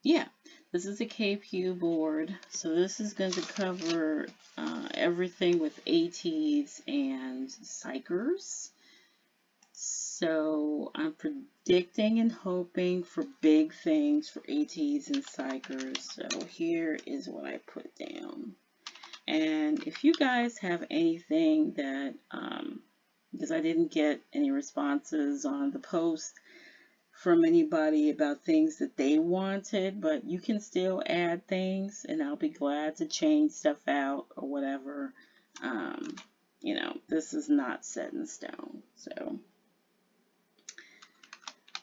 Yeah, this is a KPOP board. So this is going to cover everything with ATEEZ and Xikers. So I'm predicting and hoping for big things for ATEEZ and Xikers. So here is what I put down. And if you guys have anything that, because I didn't get any responses on the post from anybody about things that they wanted, but you can still add things and I'll be glad to change stuff out or whatever. This is not set in stone. So,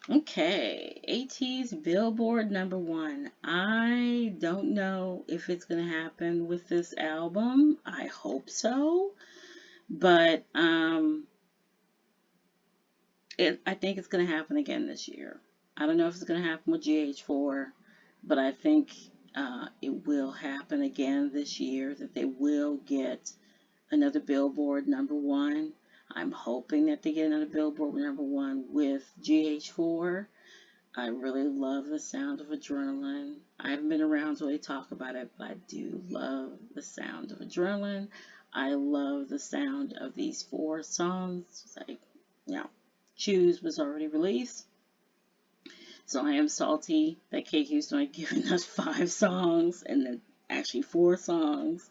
okay, ATEEZ Billboard #1. I don't know if it's going to happen with this album. I hope so. But I think it's going to happen again this year. I don't know if it's going to happen with GH4, but I think it will happen again this year, that they will get another Billboard #1. I'm hoping that they get another Billboard #1 with GH4. I really love the sound of Adrenaline. I haven't been around to really talk about it, but I do love the sound of Adrenaline. I love the sound of these 4 songs. Like, Choose was already released. So I am salty that KQ's not giving us 5 songs and then actually 4 songs.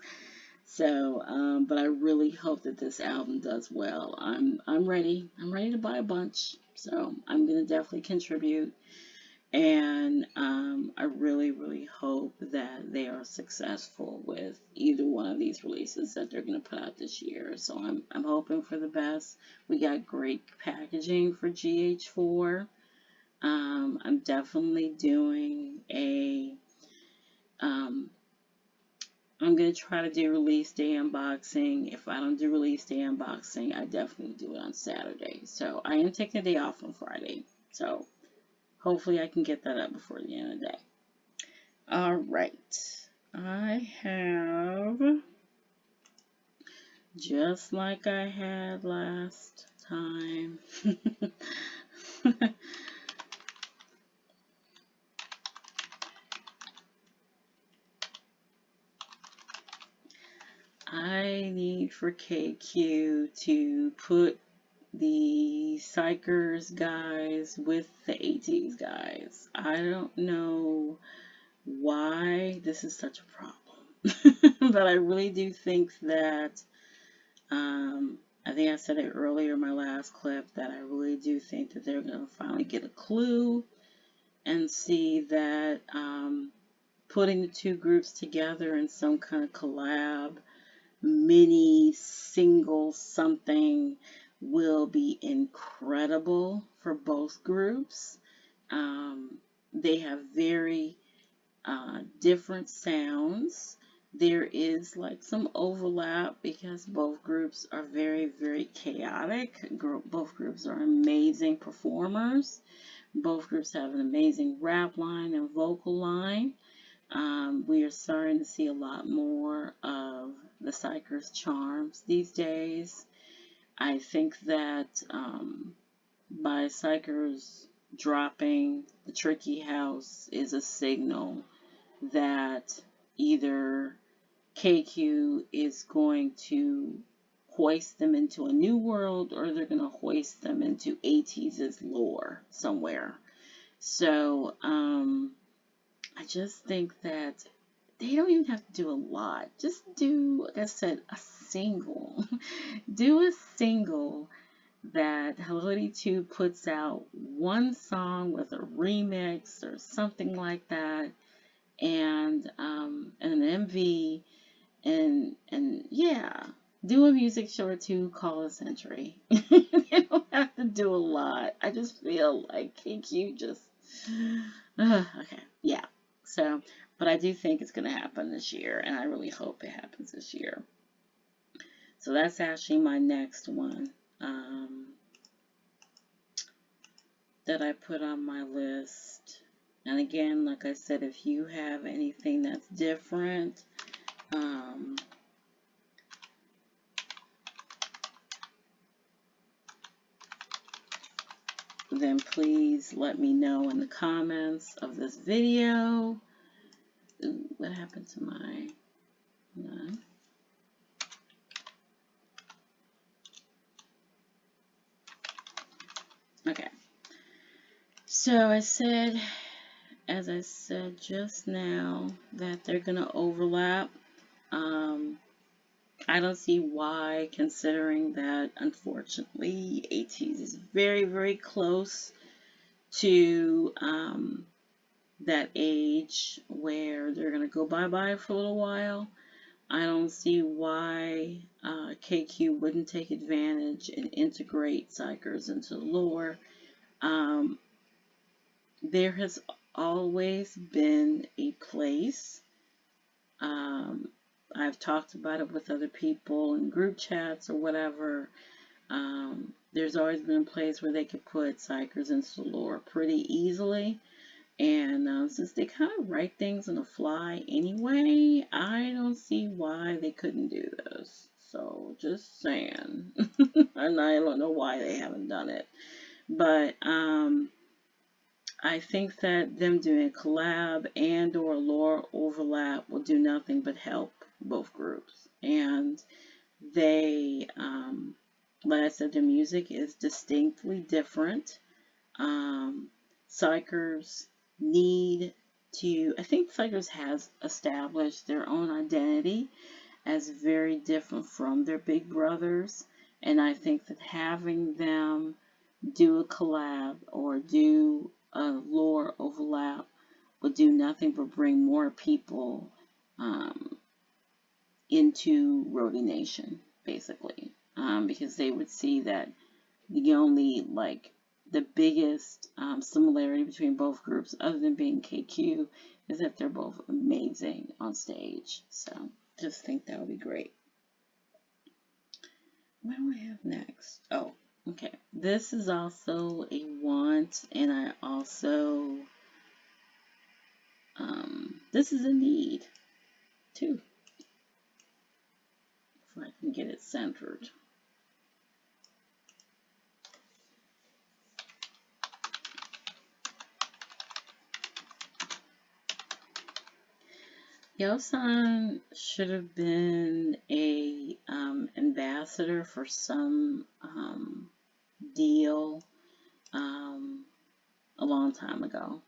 So, but I really hope that this album does well. I'm ready. I'm ready to buy a bunch. So I'm gonna definitely contribute. And I really, really hope that they are successful with either one of these releases that they're going to put out this year. So I'm hoping for the best. We got great packaging for GH4. I'm definitely doing I'm going to try to do release day unboxing. If I don't do release day unboxing, I definitely do it on Saturday. So I am taking a day off on Friday. So hopefully I can get that up before the end of the day. All right. I have, just like I had last time, I need for KQ to put the Xikers guys with the ATEEZ guys. I don't know why this is such a problem, but I really do think that, I think I said it earlier in my last clip, that I really do think that they're going to finally get a clue and see that putting the 2 groups together in some kind of collab, mini, single something will be incredible for both groups. They have very different sounds. there is like some overlap because both groups are very, very chaotic. Both groups are amazing performers. Both groups have an amazing rap line and vocal line. We are starting to see a lot more of the Xikers charms these days. I think that by Xikers dropping the Tricky House is a signal that either KQ is going to hoist them into a new world or they're going to hoist them into ATEEZ's lore somewhere. So I just think that they don't even have to do a lot. Just do, like I said, a single. Do a single that Hello 82 puts out, one song with a remix or something like that, and an MV, and yeah, do a music show or two, call a century. They don't have to do a lot. I just feel like KQ just okay, yeah. So, but I do think it's going to happen this year, and I really hope it happens this year. So that's actually my next one that I put on my list. And again, like I said, if you have anything that's different, then please let me know in the comments of this video. Ooh, what happened to my... Hold on. Okay. So I said, as I said just now, that they're going to overlap. I don't see why, considering that, unfortunately, ATEEZ is very, very close to that age where they're going to go bye-bye for a little while. I don't see why KQ wouldn't take advantage and integrate Xikers into the lore. There has always been a place. I've talked about it with other people in group chats or whatever. There's always been a place where they could put Xikers into the lore pretty easily. And since they kind of write things on the fly anyway, I don't see why they couldn't do this. So, just saying. And I don't know why they haven't done it. But I think that them doing a collab and or lore overlap will do nothing but help both groups. And they, like I said, their music is distinctly different. Xikers need to, I think Xikers has established their own identity as very different from their big brothers. And I think that having them do a collab or do a lore overlap would do nothing but bring more people into Roadie Nation, basically, because they would see that the only, like, the biggest similarity between both groups, other than being KQ, is that they're both amazing on stage. So, just think that would be great. What do I have next? Oh, okay. This is also a want, and I also, this is a need, too. If I can get it centered. Yeosan should have been a ambassador for some deal a long time ago.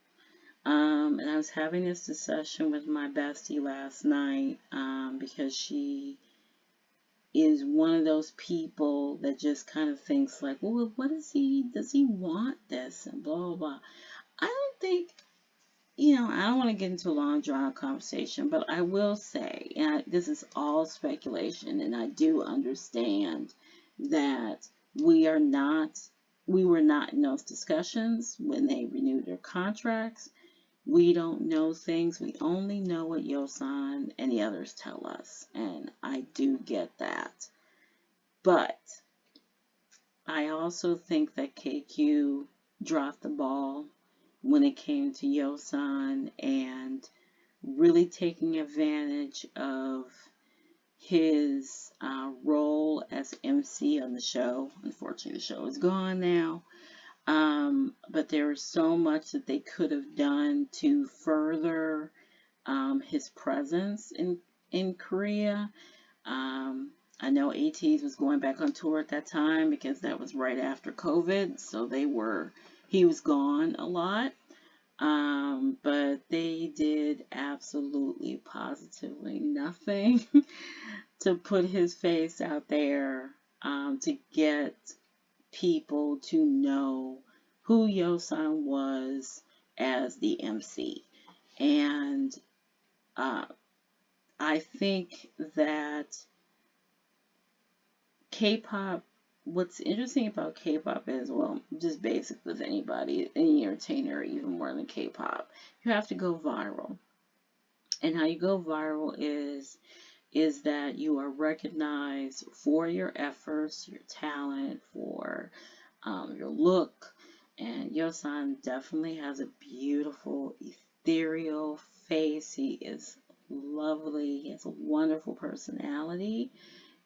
And I was having this discussion with my bestie last night because she is one of those people that just kind of thinks like, well, what does he want this and blah, blah, blah. I don't think, I don't want to get into a long drawn out conversation, but I will say, and this is all speculation, and I do understand that we were not in those discussions when they renewed their contracts, We don't know things. We only know what Yosan and the others tell us. And I do get that. But I also think that KQ dropped the ball when it came to Yosan and really taking advantage of his role as MC on the show. Unfortunately, the show is gone now. But there was so much that they could have done to further his presence in Korea. I know ATEEZ was going back on tour at that time because that was right after COVID, so he was gone a lot. But they did absolutely positively nothing to put his face out there, to get people to know who Yosan was as the MC. And I think that K-pop, what's interesting about K-pop is, well, just basic with anybody, any entertainer, even more than K-pop, you have to go viral. And how you go viral is that you are recognized for your efforts, your talent, for your look. And Yosan definitely has a beautiful, ethereal face. He is lovely. He has a wonderful personality.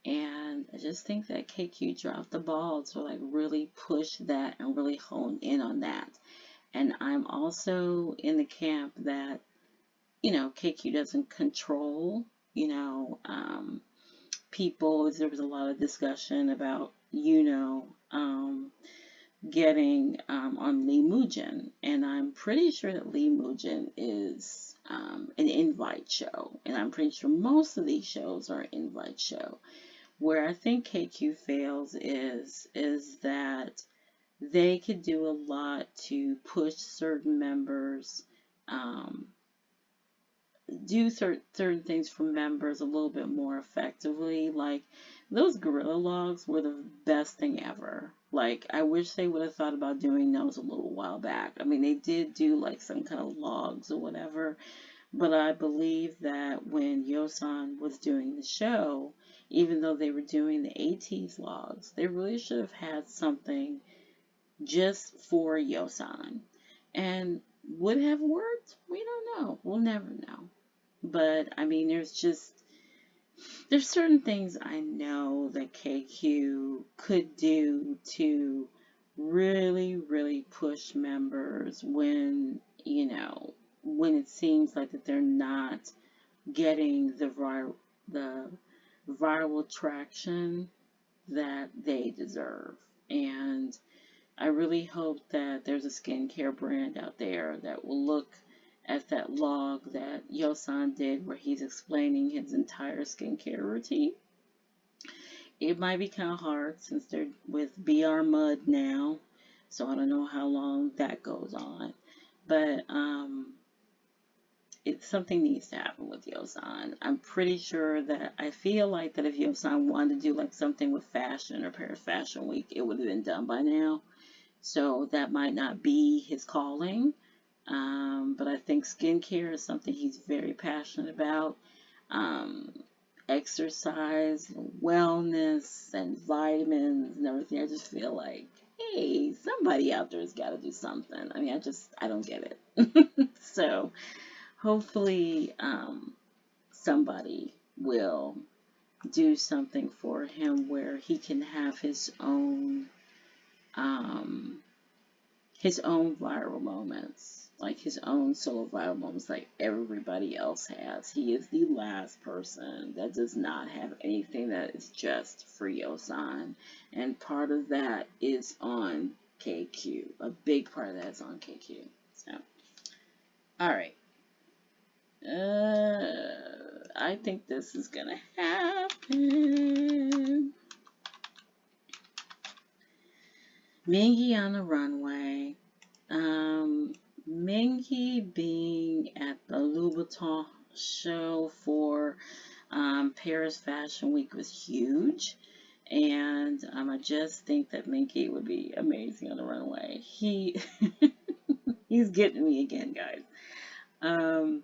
And I just think that KQ dropped the ball to like really push that and really hone in on that. And I'm also in the camp that, KQ doesn't control, people. There was a lot of discussion about, getting on Lee Mujin. And I'm pretty sure that Lee Mujin is an invite show. And I'm pretty sure most of these shows are an invite show. Where I think KQ fails is that they could do a lot to push certain members, do certain things for members a little bit more effectively. Like, those gorilla logs were the best thing ever. Like, I wish they would have thought about doing those a little while back. I mean, they did do like some kind of logs or whatever, but I believe that when Yosan was doing the show, even though they were doing the ATEEZ logs, they really should have had something just for Yosan. And would have worked? We don't know. We'll never know. But I mean, there's certain things I know that KQ could do to really, really push members when it seems like that they're not getting the viral traction that they deserve. And I really hope that there's a skincare brand out there that will look at that log that Yosan did where he's explaining his entire skincare routine. It might be kind of hard since they're with BR Mud now, so I don't know how long that goes on. But something needs to happen with Yosan. I'm pretty sure that I feel like that if Yosan wanted to do like something with fashion or Paris Fashion Week, it would have been done by now. So that might not be his calling. But I think skincare is something he's very passionate about. Exercise, wellness, and vitamins and everything. I just feel like, hey, somebody out there has got to do something. I mean, I don't get it. So hopefully, somebody will do something for him where he can have his own viral moments, like his own solo viral moments, like everybody else has. He is the last person that does not have anything that is just for Yosan, and part of that is on KQ. A big part of that is on KQ. So, all right. I think this is gonna happen. Mingy on the runway. Mingy being at the Louboutin show for Paris Fashion Week was huge. And I just think that Mingy would be amazing on the runway. He's getting me again, guys. Um,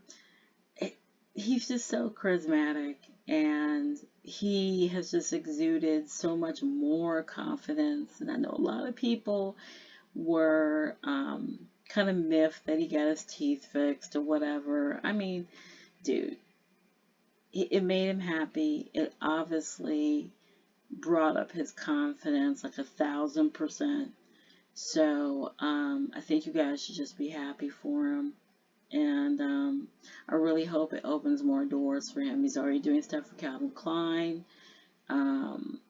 it- he's just so charismatic, and he has just exuded so much more confidence. And I know a lot of people were kind of miffed that he got his teeth fixed or whatever. I mean, dude, it made him happy. It obviously brought up his confidence like 1,000%. So I think you guys should just be happy for him. And I really hope it opens more doors for him. He's already doing stuff for Calvin Klein. Um,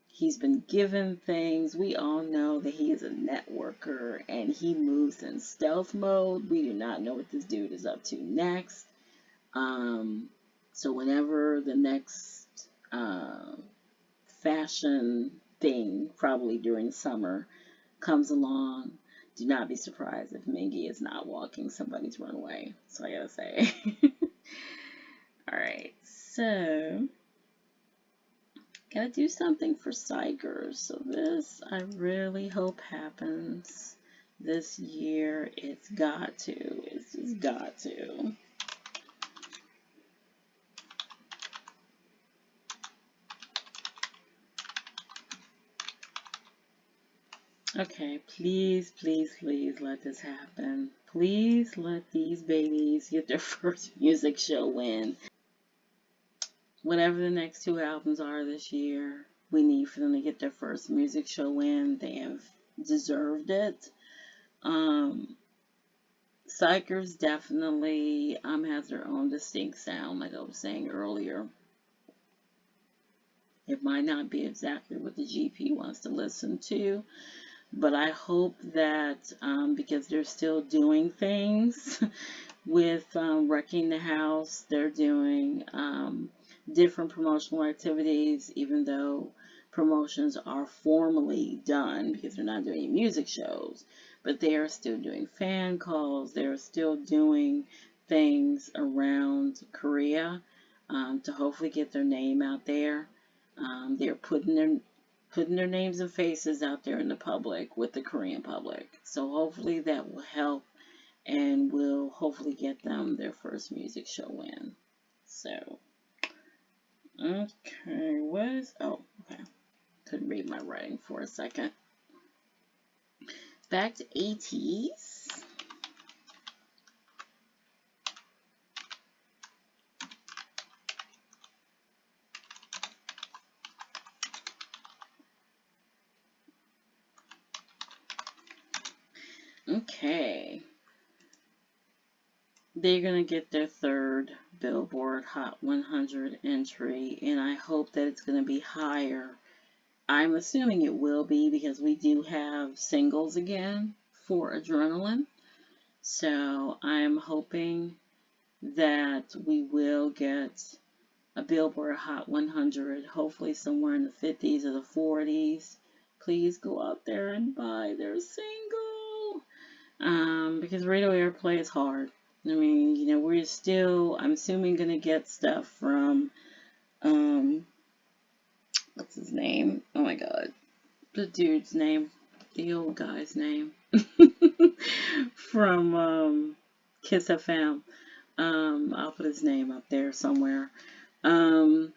he's been given things. We all know that he is a networker and he moves in stealth mode. We do not know what this dude is up to next. So whenever the next fashion thing, probably during summer, comes along, do not be surprised if Mingy is not walking somebody's runway. So I gotta say. Alright, so gotta do something for Xikers. So this I really hope happens this year. It's got to. It's just got to. Okay, please, please, please let this happen. Please let these babies get their first music show win. Whatever the next two albums are this year, we need for them to get their first music show win. They have deserved it. Xikers definitely has their own distinct sound, like I was saying earlier. It might not be exactly what the GP wants to listen to, but I hope that because they're still doing things with Wrecking the House, they're doing different promotional activities, even though promotions are formally done because they're not doing music shows, but they are still doing fan calls. They're still doing things around Korea to hopefully get their name out there. They're putting their names and faces out there in the public with the Korean public. So hopefully that will help and will hopefully get them their first music show win. So, okay, okay. Couldn't read my writing for a second. Back to ATEEZ. Okay. They're going to get their third Billboard Hot 100 entry, and I hope that it's going to be higher. I'm assuming it will be because we do have singles again for Adrenaline. So I'm hoping that we will get a Billboard Hot 100, hopefully somewhere in the 50s or the 40s. Please go out there and buy their single. Because radio airplay is hard. I mean, you know, we're still, I'm assuming, going to get stuff from, what's his name? Oh my god. The dude's name. The old guy's name. From, Kiss FM. I'll put his name up there somewhere. I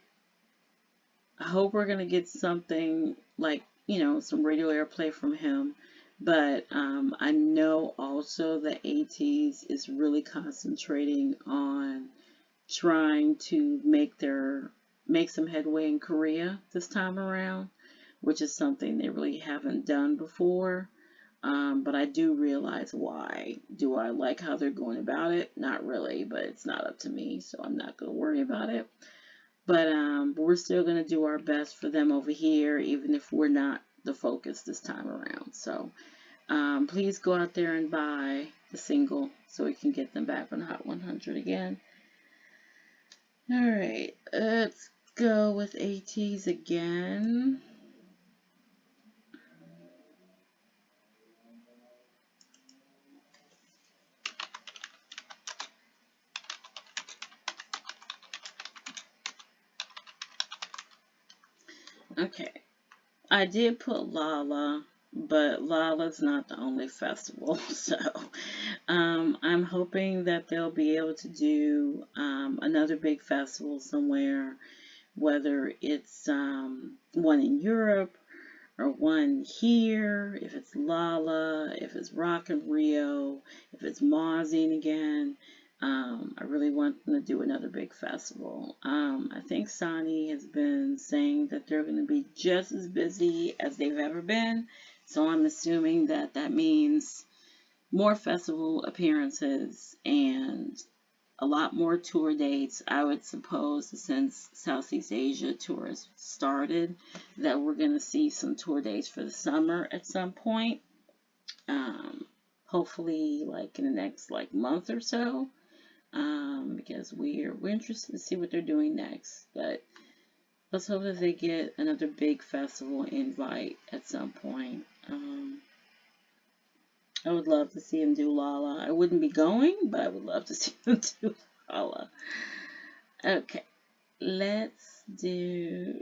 hope we're going to get something like, you know, some radio airplay from him. But I know also that ATEEZ is really concentrating on trying to make some headway in Korea this time around, which is something they really haven't done before. But I do realize why. Do I like how they're going about it? Not really, but it's not up to me, so I'm not going to worry about it. But we're still going to do our best for them over here, even if we're not the focus this time around. So please go out there and buy the single so we can get them back on Hot 100 again. Alright, let's go with ATEEZ again. Okay, I did put Lala but Lala's not the only festival, so I'm hoping that they'll be able to do another big festival somewhere, whether it's one in Europe or one here, if it's Lala, if it's Rock in Rio, if it's Mozzie again. I really want them to do another big festival. I think Sani has been saying that they're going to be just as busy as they've ever been. So I'm assuming that that means more festival appearances and a lot more tour dates. I would suppose since Southeast Asia tours started that we're going to see some tour dates for the summer at some point. Hopefully like in the next like month or so. Because we're interested to see what they're doing next. But let's hope that they get another big festival invite at some point. I would love to see him do Lala. I wouldn't be going, but I would love to see him do Lala. Okay, let's do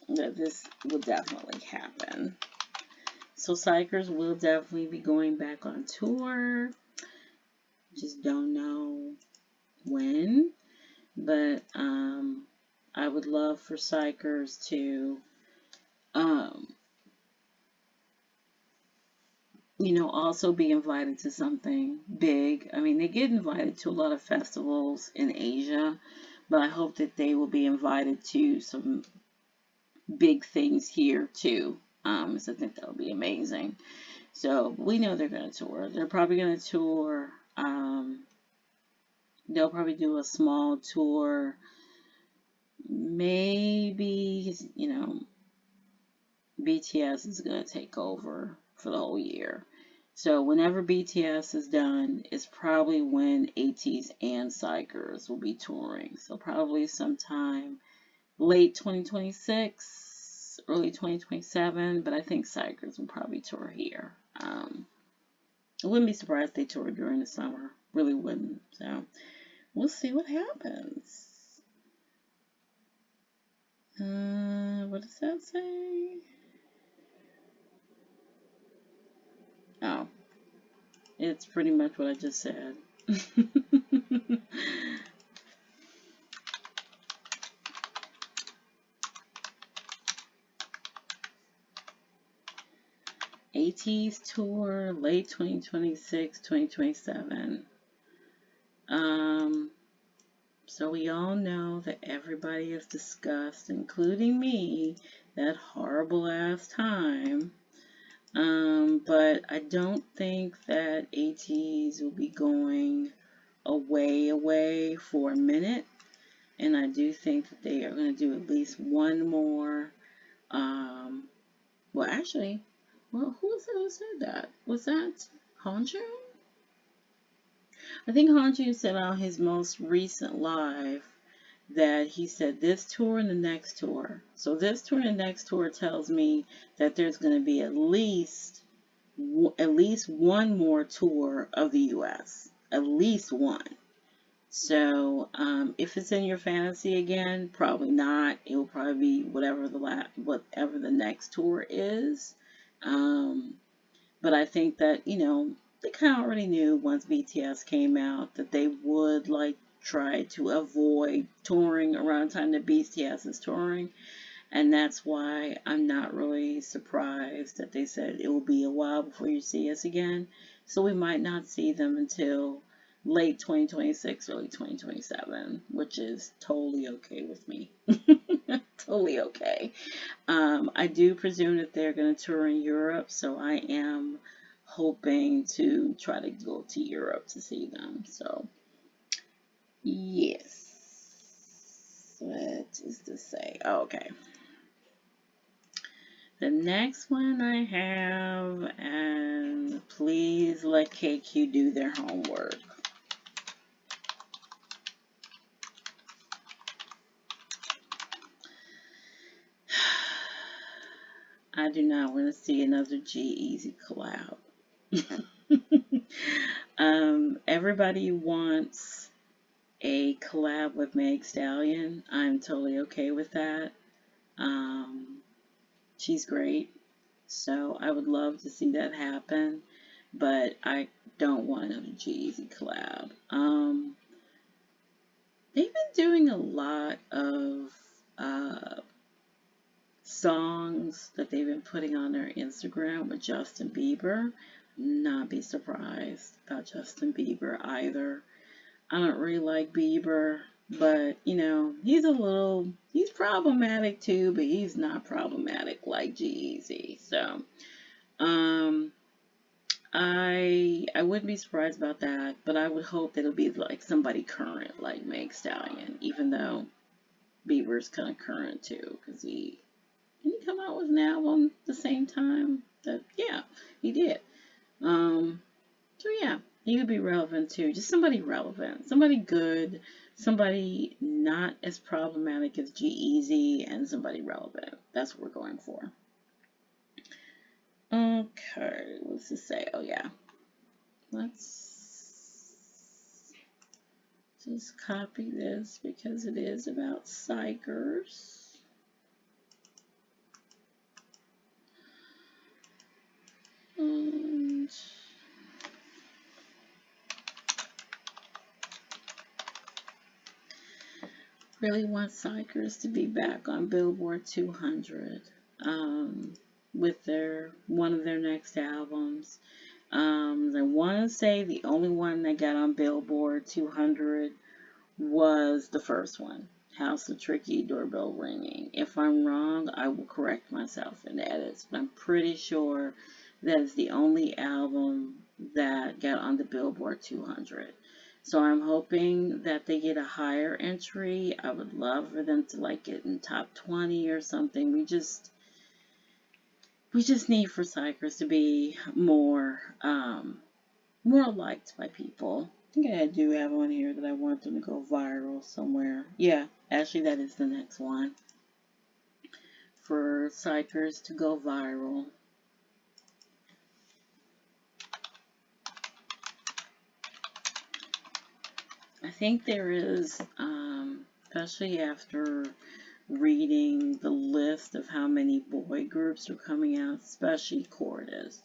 that. This will definitely happen. So Xikers will definitely be going back on tour. Just don't know when, but I would love for Xikers to also be invited to something big. I mean, they get invited to a lot of festivals in Asia, but I hope that they will be invited to some big things here too. So I think that would be amazing. So we know they're going to tour. They're probably going to tour. They'll probably do a small tour. Maybe, BTS is going to take over for the whole year. So whenever BTS is done, it's probably when ATEEZ and Xikers will be touring. So probably sometime late 2026, early 2027, but I think Xikers will probably tour here. I wouldn't be surprised if they tour during the summer. Really wouldn't. So we'll see what happens. What does that say? Oh, it's pretty much what I just said. ATEEZ tour late 2026, 2027. So we all know that everybody has discussed, including me, that horrible ass time. But I don't think that ATEEZ will be going away for a minute. And I do think that they are going to do at least one more. Well, actually, who was it who said that? Was that Hanju? I think Hanju said on his most recent live that he said this tour and the next tour. So this tour and the next tour tells me that there's going to be at least one more tour of the U.S. At least one. So if it's in your fantasy again, probably not. It will probably be whatever the next tour is. But I think that they kind of already knew once BTS came out that they would try to avoid touring around the time that BTS is touring. And that's why I'm not really surprised that they said it will be a while before you see us again. So we might not see them until late 2026, early 2027, which is totally okay with me. Totally okay. I do presume that they're going to tour in Europe, so I am hoping to try to go to Europe to see them. So, yes. What is this say? Oh, okay. The next one I have, and please let KQ do their homework. I do not want to see another G-Eazy collab. Everybody wants a collab with Meg Stallion. I'm totally okay with that. She's great. So I would love to see that happen, but I don't want another G-Eazy collab. They've been doing a lot of songs that they've been putting on their Instagram with Justin Bieber. Not be surprised about Justin Bieber either. I don't really like Bieber, but you know, he's problematic too, but he's not problematic like G-Eazy. So, I wouldn't be surprised about that, but I would hope that it'll be like somebody current, like Meg Stallion, even though Bieber's kind of current too, because he didn't he come out with an album the same time that, yeah, he did. So yeah, he could be relevant too. Just somebody relevant, somebody good, somebody not as problematic as G-Eazy, and somebody relevant. That's what we're going for. Okay, what's this say? Oh yeah, let's just copy this because it is about Xikers. And really want Xikers to be back on Billboard 200 with one of their next albums. I want to say the only one that got on Billboard 200 was the first one, House of Tricky Doorbell Ringing. If I'm wrong, I will correct myself in the edits, but I'm pretty sure that is the only album that got on the Billboard 200. So I'm hoping that they get a higher entry. I would love for them to like get in top 20 or something. We just need for Xikers to be more liked by people. I think I do have one here that I want them to go viral somewhere. Yeah, actually that is the next one. For Xikers to go viral. I think there is, especially after reading the list of how many boy groups are coming out, especially Cordis.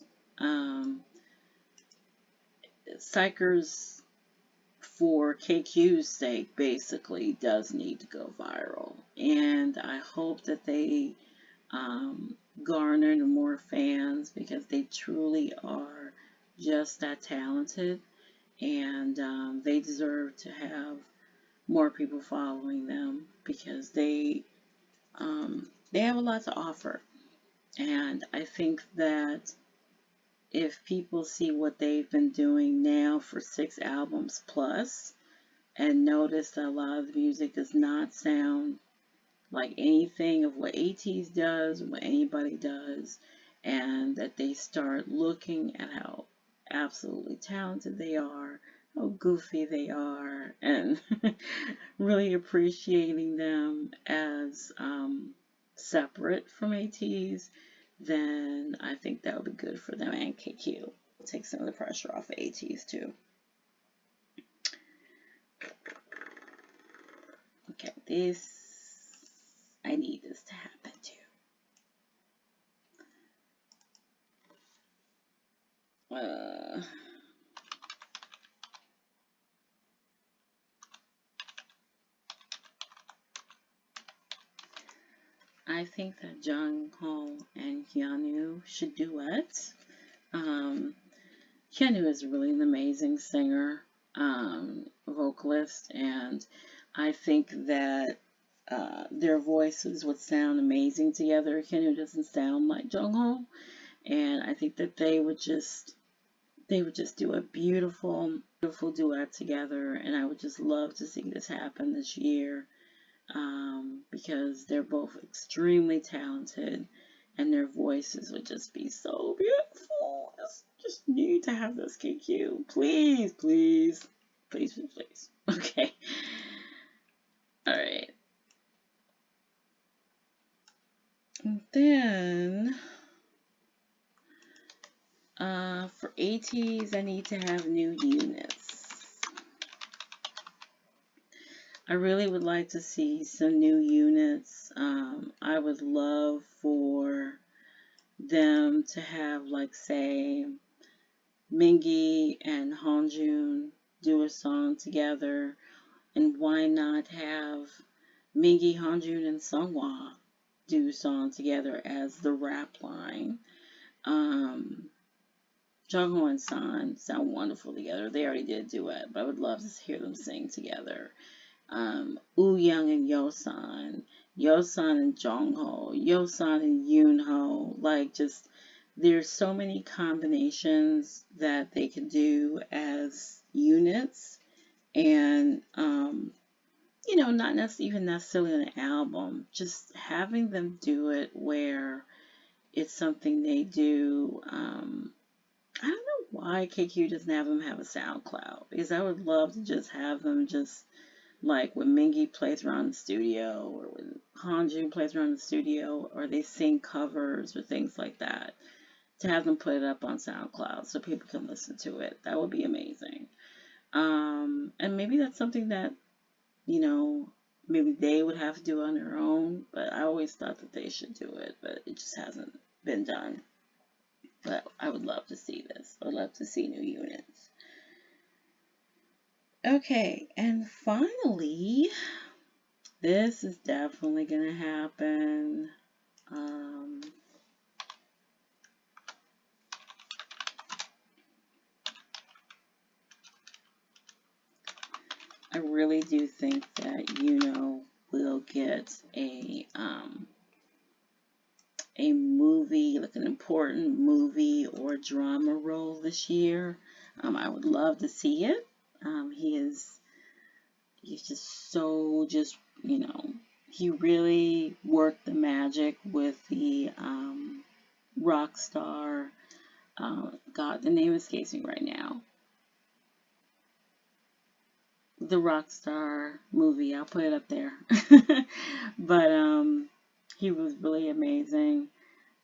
Xikers, for KQ's sake, basically does need to go viral. And I hope that they garner more fans because they truly are just that talented. And they deserve to have more people following them because they have a lot to offer. And I think that if people see what they've been doing now for 6 albums plus, and notice that a lot of the music does not sound like anything of what ATEEZ does, or what anybody does, and that they start looking at how absolutely talented they are, how goofy they are, and really appreciating them as separate from ATEEZ, then I think that would be good for them and KQ. Take some of the pressure off of ATEEZ too. Okay, I need this to happen too. I think that Jungho and Hyunwoo should duet. Hyunwoo is really an amazing singer, vocalist, and I think that their voices would sound amazing together. Hyunwoo doesn't sound like Jungho, and I think that they would just do a beautiful duet together, and I would just love to see this happen this year. Because they're both extremely talented and their voices would just be so beautiful. I just need to have this KQ. Please, please, please, please, please. Okay. Alright. And then, for ATEEZ, I need to have new units. I really would like to see some new units. I would love for them to have, like, say, Mingi and Honjun do a song together, and why not have Mingi, Honjun, and Sunghwa do a song together as the rap line? Jungho and San sound wonderful together. They already did a duet, but I would love to hear them sing together. Woo-young and Yeosan, Yeosan and Jongho, Yeosan and Yoonho. Like, just, there's so many combinations that they could do as units, and not even necessarily an album. Just having them do it where it's something they do. I don't know why KQ doesn't have them have a SoundCloud, because I would love to just have them just, like, when Mingi plays around the studio, or when Hanjun plays around the studio, or they sing covers or things like that, to have them put it up on SoundCloud so people can listen to it. That would be amazing. And maybe that's something that, maybe they would have to do on their own, but I always thought that they should do it, but it just hasn't been done. But I would love to see this. I would love to see new units. Okay, and finally, this is definitely going to happen. I really do think that will get a movie, like an important movie or drama role this year. I would love to see it. He's just so he really worked the magic with the rock star. God, the name escapes me right now. The Rockstar movie. I'll put it up there. But he was really amazing.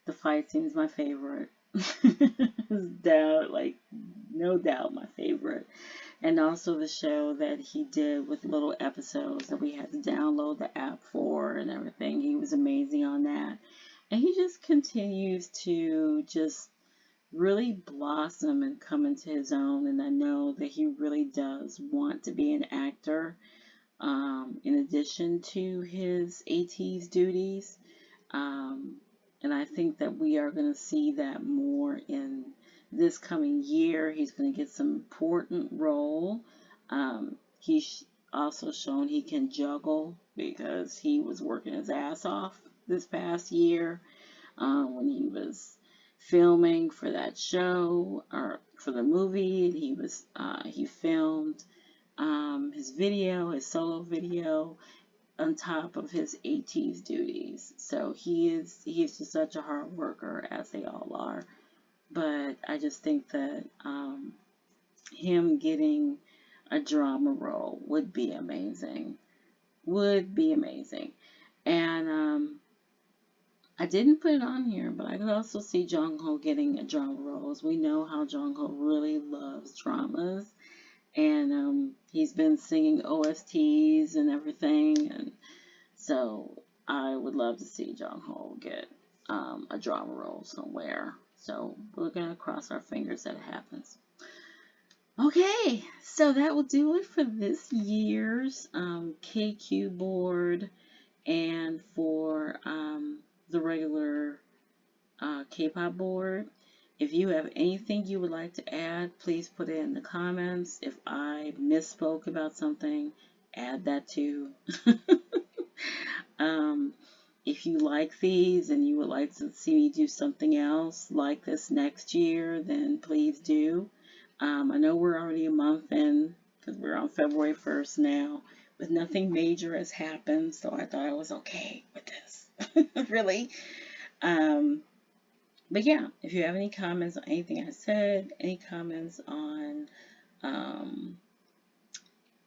The fight scene is my favorite. No doubt my favorite. And also the show that he did with little episodes that we had to download the app for and everything. He was amazing on that. And he just continues to just really blossom and come into his own, and I know that he really does want to be an actor, in addition to his ATEEZ duties, and I think that we are going to see that more in this coming year. He's going to get some important role. He's also shown he can juggle, because he was working his ass off this past year, when he was filming for that show, or for the movie. He filmed his solo video on top of his ATEEZ duties. So he's just such a hard worker, as they all are. But I just think that him getting a drama role would be amazing. And I didn't put it on here, but I could also see Jungho getting a drama role, as we know how Jungho really loves dramas, and he's been singing OSTs and everything, and so I would love to see Jungho get a drama role somewhere. So we're gonna cross our fingers that it happens. Okay, so that will do it for this year's KQ board, and for the regular K-pop board. If you have anything you would like to add, please put it in the comments. If I misspoke about something, add that too. If you like these and you would like to see me do something else like this next year, then please do. I know we're already a month in, because we're on February 1st now, but nothing major has happened, so I thought I was okay with this. Really. But yeah, if you have any comments on anything I said, any comments on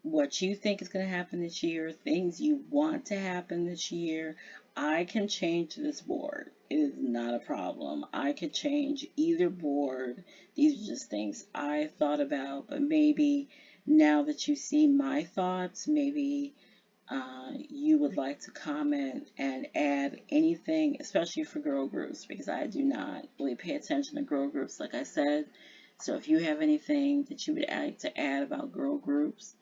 what you think is going to happen this year, things you want to happen this year, I can change this board. It is not a problem. I could change either board. These are just things I thought about, but maybe now that you see my thoughts, maybe you would like to comment and add anything, especially for girl groups, because I do not really pay attention to girl groups, like I said. So if you have anything that you would like to add about girl groups,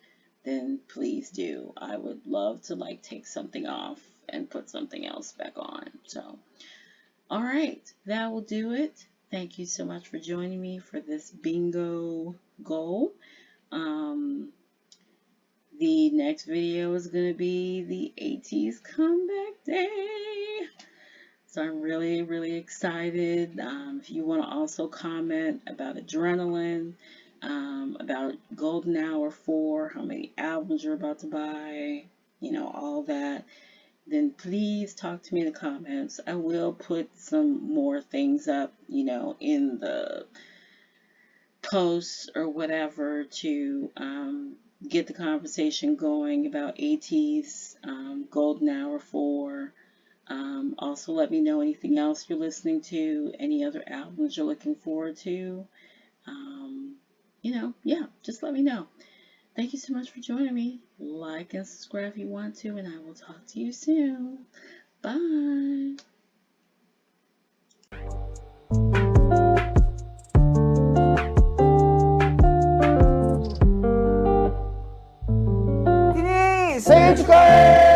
then please do. I would love to take something off and put something else back on. So, all right, that will do it. Thank you so much for joining me for this bingo goal. The next video is going to be the ATEEZ comeback day. So I'm really, really excited. If you want to also comment about Adrenaline, about Golden Hour 4, how many albums you're about to buy, all that, then please talk to me in the comments. I will put some more things up, in the posts or whatever to get the conversation going about ATEEZ, Golden Hour 4. Also, let me know anything else you're listening to, any other albums you're looking forward to. Yeah, just let me know. Thank you so much for joining me. Like and subscribe if you want to, and I will talk to you soon. Bye. 생일 축하해!